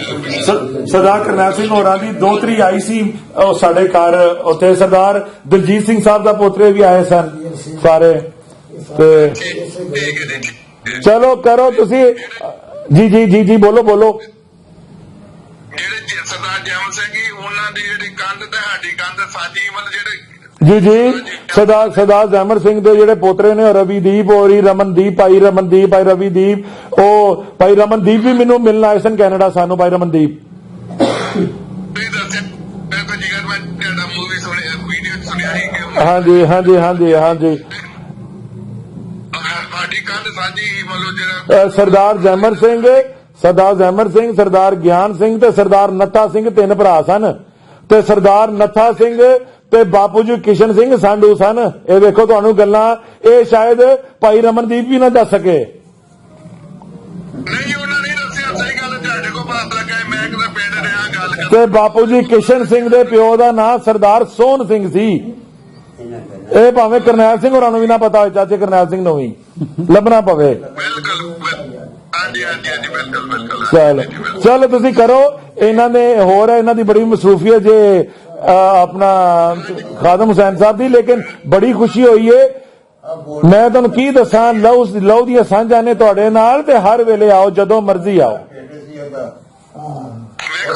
ਸਰਦਾਰ ਕਰਨੈਲ ਸਿੰਘ ਹੋਰਾਂ ਦੀ ਦੋਤਰੀ ਆਈ ਸੀ ਉਹ ਸਾਡੇ ਘਰ ਉੱਥੇ। ਸਰਦਾਰ ਦਲਜੀਤ ਸਿੰਘ ਸਾਹਿਬ ਦਾ ਪੋਤਰੇ ਵੀ ਆਏ ਸਨ ਸਾਰੇ। ਤੇ ਚਲੋ ਕਰੋ ਤੁਸੀਂ, ਜੀ ਜੀ ਜੀ ਜੀ, ਬੋਲੋ ਬੋਲੋ। ਜਿਹੜੇ ਸਰਦਾਰ ਜੈਮਲ ਸਿੰਘ ਜੀ, ਉਹਨਾਂ ਦੀ ਜਿਹੜੀ ਕੰਧ ਤੇ ਸਾਡੀ ਕੰਧ ਸਾਜੀ, ਮਤਲਬ ਜਿਹੜੇ ਜੀ ਜੀ, ਸਰਦਾਰ ਜ਼ੈਮਰ ਸਿੰਘ ਦੇ ਜਿਹੜੇ ਪੋਤਰੇ ਨੇ, ਰਵੀਦੀਪ ਹੋਰੀ, ਰਮਨਦੀਪ, ਭਾਈ ਰਮਨਦੀਪ, ਭਾਈ ਰਵੀਦੀਪ। ਉਹ ਭਾਈ ਰਮਨਦੀਪ ਵੀ ਮੈਨੂੰ ਮਿਲਣ ਆਏ ਸਨ ਕੈਨੇਡਾ ਸਾਨੂੰ, ਭਾਈ ਰਮਨਦੀਪ। ਤੁਸੀਂ ਦੱਸਿਆ ਮੈਂ ਤਾਂ ਜਿਗਰ ਮੈਂ ਤੁਹਾਡਾ ਮੂਵੀ ਸੁਣਿਆ, ਵੀਡੀਓ ਸੁਣਿਆ ਸੀ ਕਿ ਹਾਂਜੀ ਹਾਂਜੀ ਹਾਂਜੀ ਹਾਂਜੀ। ਸਾਡੀ ਕੰਧ ਸਾਜੀ, ਮਤਲਬ ਜਿਹੜਾ ਸਰਦਾਰ ਜ਼ੈਮਰ ਸਿੰਘ, ਸਰਦਾਰ ਜ਼ੈਮਰ ਸਿੰਘ, ਸਰਦਾਰ ਗਿਆਨ ਸਿੰਘ ਤੇ ਸਰਦਾਰ ਨੱਥਾ ਸਿੰਘ, 3 ਭਰਾ ਸਨ। ਤੇ ਸਰਦਾਰ ਨੱਥਾ ਸਿੰਘ ਤੇ ਬਾਪੂ ਜੀ ਕਿਸ਼ਨ ਸਿੰਘ ਸਾਂਢੂ ਸਨ। ਇਹ ਵੇਖੋ ਤੁਹਾਨੂੰ ਗੱਲਾਂ, ਇਹ ਸ਼ਾਇਦ ਭਾਈ ਰਮਨਦੀਪ ਵੀ ਨਾ ਦੱਸ ਸਕੇ। ਨਹੀਂ, ਉਹਨਾਂ ਨੇ ਦੱਸਿਆ। ਸਹੀ ਗੱਲ, ਤੁਹਾਡੇ ਕੋਲ ਬਾਤ ਲੱਗਾ, ਮੈਂ ਕਿਤੇ ਪਿੰਡ ਰਿਹਾ ਗੱਲ ਕਰ। ਤੇ ਬਾਪੂ ਜੀ ਕਿਸ਼ਨ ਸਿੰਘ ਦੇ ਪਿਓ ਦਾ ਨਾਂ ਸਰਦਾਰ ਸੋਹਣ ਸਿੰਘ ਸੀ। ਇਹ ਭਾਵੇਂ ਕਰਨੈਲ ਸਿੰਘ ਹੋਰਾਂ ਨੂੰ ਵੀ ਨਾ ਪਤਾ ਹੋਵੇ, ਚਾਚੇ ਕਰਨੈਲ ਸਿੰਘ ਨੂੰ ਵੀ ਲੱਭਣਾ ਪਵੇ। ਬਿਲਕੁਲ, ਹਾਂਜੀ ਹਾਂਜੀ ਹਾਂਜੀ, ਬਿਲਕੁਲ ਬਿਲਕੁਲ। ਚਲੋ ਤੁਸੀਂ ਕਰੋ। ਇਹਨਾਂ ਨੇ ਹੋਰ ਇਹਨਾਂ ਦੀ ਬੜੀ ਮਸਰੂਫੀਅਤ ਜੇ ਆਪਣਾ ਖਾਦਮ ਹੁਸੈਨ ਸਾਹਿਬ ਦੀ, ਲੇਕਿਨ ਬੜੀ ਖੁਸ਼ੀ ਹੋਈ ਹੈ। ਮੈਂ ਤੁਹਾਨੂੰ ਕੀ ਦੱਸਾਂ, ਲਹੂ ਦੀਆਂ ਸਾਂਝਾਂ ਨੇ ਤੁਹਾਡੇ ਨਾਲ, ਤੇ ਹਰ ਵੇਲੇ ਆਓ, ਜਦੋਂ ਮਰਜ਼ੀ ਆਓ। ਵੇਖੋ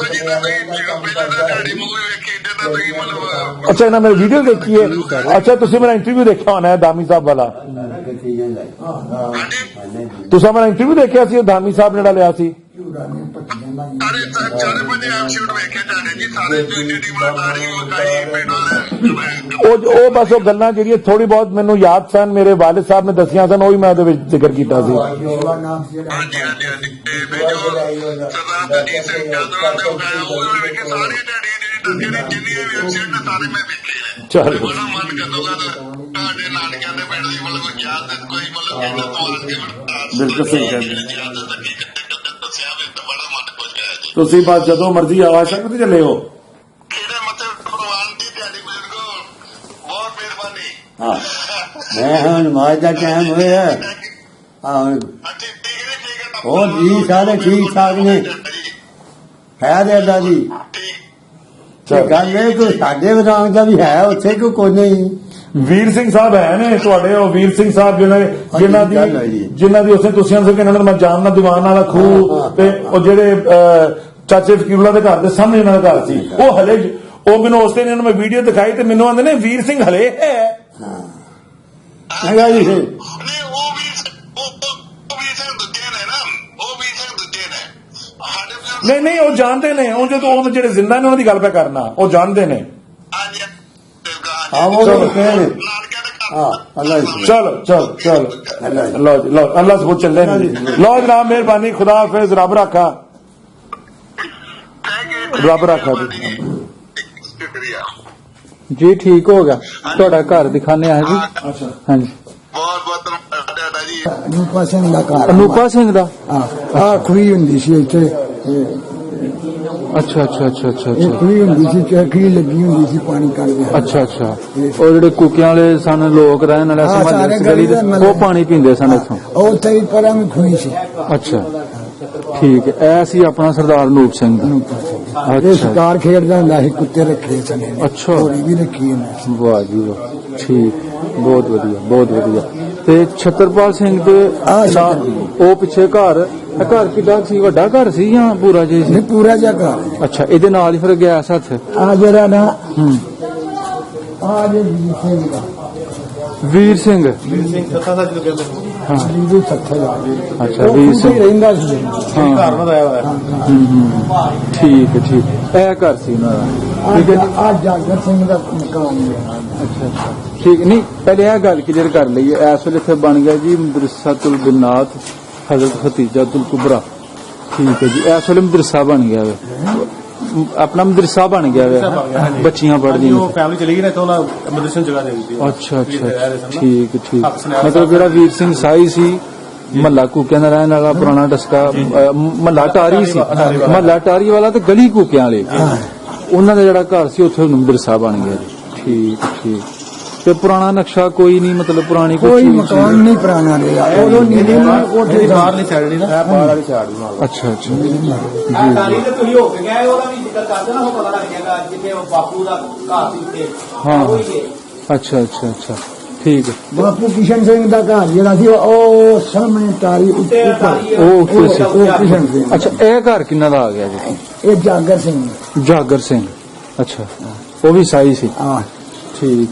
ਜੀ, ਤਾਂ ਤੁਸੀਂ ਪਹਿਲਾਂ ਤਾਂ ਤੁਹਾਡੀ ਮੂਵੀ ਵੇਖੀ, ਤੇ ਤਾਂ ਤੁਸੀਂ ਮਤਲਬ ਅੱਛਾ, ਇਹਨਾਂ ਮੇਰੀ ਵੀਡੀਓ ਦੇਖੀ ਹੈ? ਅੱਛਾ, ਤੁਸੀਂ ਮੇਰਾ ਇੰਟਰਵਿਊ ਦੇਖਿਆ ਹੋਣਾ ਹੈ ਧਾਮੀ ਸਾਹਿਬ ਵਾਲਾ। ਤੁਸੀਂ ਮੇਰਾ ਇੰਟਰਵਿਊ ਦੇਖਿਆ ਸੀ, ਉਹ ਧਾਮੀ ਸਾਹਿਬ ਜਿਹੜਾ ਲਿਆ ਸੀ। ਸਾਰੇ ਪੰਜਾਬ ਸ਼ੂਟ ਵੇਖੇ ਤੁਹਾਡੇ ਜੀ, ਸਾਰੇ ਜਿਹੜੀ ਮਲਾੜੀ ਵਕਾਈ ਪਿੰਡ ਵਾਲੇ। ਉਹ ਬਸ ਉਹ ਗੱਲਾਂ ਜਿਹੜੀਆਂ ਥੋੜੀ ਬਹੁਤ ਮੈਨੂੰ ਯਾਦ ਸਨ, ਮੇਰੇ ਵਾਲਿਦ ਸਾਹਿਬ ਨੇ ਦੱਸੀਆਂ ਸਨ, ਉਹ ਵੀ ਮੈਂ ਉਹਦੇ ਵਿੱਚ ਜ਼ਿਕਰ ਕੀਤਾ ਸੀ। ਹਾਂਜੀ ਹਾਂਜੀ ਹਾਂਜੀ, ਤੇ ਜੋ ਸਰਦਾਰ ਦਲਜੀਤ ਸਿੰਘ ਜਲਦਾਰ ਨੇ ਵਕਾਇਆ, ਉਹ ਵੇਖੇ ਸਾਰੇ ਤੁਹਾਡੀ ਜਿਹੜੀ ਜਿੰਨੀਆਂ ਵੀ ਐਕਸੀਡੈਂਟ ਸਾਰੇ ਮੈਂ ਵੇਖੇ ਨੇ। ਚਲੋ ਬੜਾ ਮਨ ਕਰਦਾ ਤੁਹਾਡੇ ਨਾਨਕਿਆਂ ਦੇ ਪਿੰਡ ਦੀ ਮਤਲਬ ਯਾਦ ਕੋਈ ਮਤਲਬ ਇਹਨਾਂ ਤੋਂ ਆ ਕੇ ਬਿਲਕੁਲ ਸਹੀ ਕਹਿੰਦੇ। ਦੱਸਿਆ ਵੀ ਤਾਂ ਬੜਾ ਮਨ ਖੁਸ਼ ਹੋਇਆ ਜੀ। ਤੁਸੀਂ ਬਸ ਜਦੋਂ ਮਰਜ਼ੀ ਆਵਾ ਸਕਦੇ ਚੱਲੇ ਹੋ। ਇਹਦੇ ਮੱਥੇ ਪ੍ਰਵਾਨ ਦੀ ਤੁਹਾਡੀ ਬਜ਼ੁਰਗੋ ਬਹੁਤ ਮਿਹਰਬਾਨੀ। ਹਾਂ, ਮੈਂ ਹੁਣ ਨਮਾਜ਼ ਦਾ ਟਾਈਮ ਹੋਇਆ। ਹਾਂ, ਅੱਛਾ, ਠੀਕ ਹੈ ਠੀਕ ਹੈ। ਹੋਰ ਜੀ ਸਾਰੇ ਠੀਕ ਠਾਕ ਨੇ? ਹੈ ਦੇ ਅੱਲਾ ਜੀ। ਤੇ ਗੱਲ ਇਹ ਕੋਈ ਸਾਡੇ ਵਿਰਾਂਗ ਦਾ ਵੀ ਹੈ ਉੱਥੇ, ਕੋਈ ਨਹੀਂ। ਵੀਰ ਸਿੰਘ ਸਾਹਿਬ ਹੈ ਨੇ ਤੁਹਾਡੇ, ਉਹ ਵੀਰ ਸਿੰਘ ਸਾਹਿਬ ਜਿਨ੍ਹਾਂ ਦੀ ਉਸੇ ਤੁਸੀਂ ਅੰਦਰ ਕਿ ਇਹਨਾਂ ਨੂੰ ਮੈਂ ਜਾਣਦਾ, ਦੀਵਾਨ ਵਾਲਾ ਖੂਹ, ਤੇ ਉਹ ਜਿਹੜੇ ਚਾਚੇ ਫਕੀਰੁੱਲਾ ਦੇ ਘਰ ਦੇ ਸਾਹਮਣੇ ਇਹਨਾਂ ਦਾ ਘਰ ਸੀ, ਉਹ ਹਲੇ, ਉਹ ਮੈਨੂੰ ਉਸ ਦਿਨ ਇਹਨਾਂ ਨੂੰ ਮੈਂ ਵੀਡੀਓ ਦਿਖਾਈ ਤੇ ਮੈਨੂੰ ਆਂਦੇ ਨੇ ਵੀਰ ਸਿੰਘ ਹਲੇ ਹੈ। ਹੈਗਾ ਜੀ ਫਿਰ। ਨਹੀਂ, ਉਹ ਵੀ ਸਿੰਘ ਦੂਜੇ ਨੇ ਨਾ, ਉਹ ਵੀ ਸਿੰਘ ਦੂਜੇ ਨੇ ਸਾਡੇ। ਨਹੀਂ ਉਹ ਜਾਣਦੇ ਨੇ, ਉਹ ਜਦੋਂ ਉਹ ਜਿਹੜੇ ਜ਼ਿੰਦਾ ਨੇ ਉਹਨਾਂ ਦੀ ਗੱਲ ਪੈ ਕਰਨਾ, ਉਹ ਜਾਣਦੇ ਨੇ। ਹਾਂ, ਉਹ ਕਹਿ ਰਹੇ। ਹਾਂ, ਅੱਲਾ ਜੀ। ਚਲੋ ਚਲੋ ਚਲੋ, ਲਓ ਜੀ, ਲਓ, ਅੱਲਾ ਸਬੂਤ ਚੱਲਦੇ ਨੇ। ਲਓ ਜਨਾਬ, ਮਿਹਰਬਾਨੀ, ਖੁਦਾ ਹਾਫਿਜ਼, ਰੱਬ ਰਾਖਾ, ਰੱਬ ਰਾਖਾ ਜੀ। ਸ਼ੁਕਰੀਆ ਜੀ ਠੀਕ ਹੋ ਗਿਆ ਤੁਹਾਡਾ ਘਰ ਦਿਖਾਣੇ ਆ ਜੀ ਹਾਂਜੀ ਬਹੁਤ ਬਹੁਤ ਧੰਨਵਾਦ ਤੁਹਾਡਾ ਜੀ ਅਨੂਪਾ ਸਿੰਘ ਦਾ ਘਰ ਅਨੂਪਾ ਸਿੰਘ ਦਾ ਆ ਖੂਹੀ ਹੁੰਦੀ ਸੀ ਇੱਥੇ ਅੱਛਾ ਅੱਛਾ ਅੱਛਾ ਅੱਛਾ ਇਹ ਅੱਛਾ ਖੂਹੀ ਹੁੰਦੀ ਸੀ ਚਰਖੀ ਲੱਗੀ ਹੁੰਦੀ ਸੀ ਪਾਣੀ ਕੱਢਦੇ ਅੱਛਾ ਅੱਛਾ ਉਹ ਜਿਹੜੇ ਕੁੱਕਿਆਂ ਵਾਲੇ ਸਨ ਲੋਕ ਰਹਿਣ ਵਾਲੇ ਹਾਂ, ਸੀ ਸਾਰੇ ਗਲੀ ਦੇ ਗਲੀ ਦੇ ਉਹ ਪਾਣੀ ਪੀਂਦੇ ਸਨ ਇੱਥੋਂ ਉਹ ਉੱਥੇ ਹੀ ਪਰਾਂ ਵੀ ਖੂਹੀ ਸੀ ਅੱਛਾ ਠੀਕ ਹੈ ਇਹ ਸੀ ਆਪਣਾ ਸਰਦਾਰ ਅਨੂਪ ਸਿੰਘ ਇਹ ਅੱਛਾ ਸ਼ਿਕਾਰ ਖੇਡਦਾ ਹੁੰਦਾ ਸੀ ਕੁੱਤੇ ਰੱਖੇ ਸਨ ਇਹਨੇ। ਅੱਛਾ। ਘੋੜੀ ਵੀ ਰੱਖੀ ਉਹਨੇ ਵਾਹ ਜੀ ਵਾਹ ਠੀਕ ਬਹੁਤ ਵਧੀਆ ਤੇ ਛਤਰਪਾਲ ਸਿੰਘ ਦੇ ਆਹ ਨਾਲ ਉਹ ਪਿੱਛੇ ਘਰ ਇਹ ਘਰ ਕਿੱਡਾ ਸੀ ਵੱਡਾ ਘਰ ਸੀ ਜਾਂ ਪੂਰਾ ਜਿਹਾ ਸੀ ਨਹੀਂ ਪੂਰਾ ਜਗ੍ਹਾ ਅੱਛਾ ਇਹਦੇ ਨਾਲ ਹੀ ਫਿਰ ਗਿਆ ਹੱਥ ਆ ਜਿਹੜਾ ਨਾ ਹੂੰ ਆ ਜੇ ਸਿੰਘ ਦਾ ਵੀਰ ਸਿੰਘ ਵੀਰ ਸਿੰਘ ਸੱਤਾ ਸੱਚ ਨੂੰ ਕਹਿੰਦੇ ਨੇ ਹਾਂ ਜੀਦੂ ਸੱਥੇ ਦਾ ਅੱਛਾ ਉਹ ਵੀਰ ਖੂਹੀ ਸਿੰਘ ਰਹਿੰਦਾ ਸੀ ਘਰ ਬਣਾਇਆ ਹੋਇਆ ਹੈ ਠੀਕ ਇਹ ਘਰ ਸੀ ਉਹਨਾਂ ਦਾ ਠੀਕ ਹੈ ਜੀ। ਆ ਜਾਗਰ ਸਿੰਘ ਦਾ ਮਕਾਨ ਹੈ ਅੱਛਾ ਠੀਕ ਨਹੀਂ ਪਹਿਲੇ ਇਹ ਗੱਲ ਕਲੀਅਰ ਕਰ ਲਈਏ ਇਸ ਵੇਲੇ ਇੱਥੇ ਬਣ ਗਿਆ ਜੀ ਮਦਰਸਾਤੁਲ ਬਿਨਾਤ ਹਜ਼ਰਤ ਖਤੀਜਾਤੁਲ ਕੁਬਰਾ ਠੀਕ ਹੈ ਜੀ ਇਸ ਵੇਲੇ ਮਦਰਸਾ ਬਣ ਗਿਆ ਵੇ ਆਪਣਾ ਮਦਰਸਾ ਬਣ ਗਿਆ ਵੇ ਬੱਚੀਆਂ ਪੜ੍ਹਦੀਆਂ ਉਹ ਫੈਮਿਲੀ ਚਲੀ ਗਈ ਨਾ ਤਾਂ ਉਹਨਾਂ ਮਦਰਸੇ ਜਗ੍ਹਾ ਦੇ ਦਿੱਤੀ ਅੱਛਾ ਠੀਕ ਮਤਲਬ ਜਿਹੜਾ ਵੀਰ ਸਿੰਘ ਸਾਈ ਸੀ ਮਹੱਲਾ ਕੂਕਿਆਂ ਦਾ ਰਹਿਣ ਵਾਲਾ ਪੁਰਾਣਾ ਡਸਕਾ ਮਹੱਲਾ ਟਾਰੀ ਸੀ ਮਹੱਲਾ ਟਾਰੀ ਵਾਲਾ ਤੇ ਗਲੀ ਕੂਕਿਆਂ ਵਾਲੇ ਉਹਨਾਂ ਦਾ ਜਿਹੜਾ ਘਰ ਸੀ ਉੱਥੇ ਮਦਰਸਾ ਬਣ ਗਿਆ ਜੀ ਠੀਕ ਤੇ ਪੁਰਾਣਾ ਨਕਸ਼ਾ ਕੋਈ ਨਹੀਂ ਮਤਲਬ ਪੁਰਾਣੀ ਕੋਈ ਚੀਜ਼ ਮਕਾਨ ਨਹੀਂ ਪੁਰਾਣਾ ਰਿਹਾ ਉਦੋਂ ਨੀਲੇ ਨਾਲ ਕੋਠੇ ਦਾ ਬਾਹਰਲੀ ਸਾਈਡ ਨਹੀਂ ਨਾ ਬਾਹਰ ਵਾਲੀ ਸਾਈਡ ਨੂੰ ਅੱਛਾ ਤਾਰੀਖ ਤੇ ਤੁਸੀਂ ਹੋ ਕੇ ਗਏ ਉਹਦਾ ਵੀ ਜ਼ਿਕਰ ਕਰਦੇ ਨਾ ਉਹ ਪਤਾ ਲੱਗ ਜਾਏਗਾ ਜਿੱਥੇ ਉਹ ਬਾਪੂ ਦਾ ਘਰ ਸੀ ਉੱਤੇ ਹਾਂ ਉਹੀ ਹੈ ਅੱਛਾ ਠੀਕ ਹੈ ਬਾਪੂ ਕਿਸ਼ਨ ਸਿੰਘ ਦਾ ਘਰ ਜਿਹੜਾ ਸੀ ਉਹ ਸਾਹਮਣੇ ਤਾਰੀ ਉੱਤੇ ਉਹ ਉੱਥੇ ਸੀ ਉਹ ਕਿਸ਼ਨ ਸਿੰਘ ਅੱਛਾ ਇਹ ਘਰ ਕਿੰਨਾ ਦਾ ਆ ਗਿਆ ਜੀ ਇਹ ਜਾਗਰ ਸਿੰਘ ਜਾਗਰ ਸਿੰਘ ਅੱਛਾ ਉਹ ਵੀ ਸਾਈ ਸੀ ਆ ਠੀਕ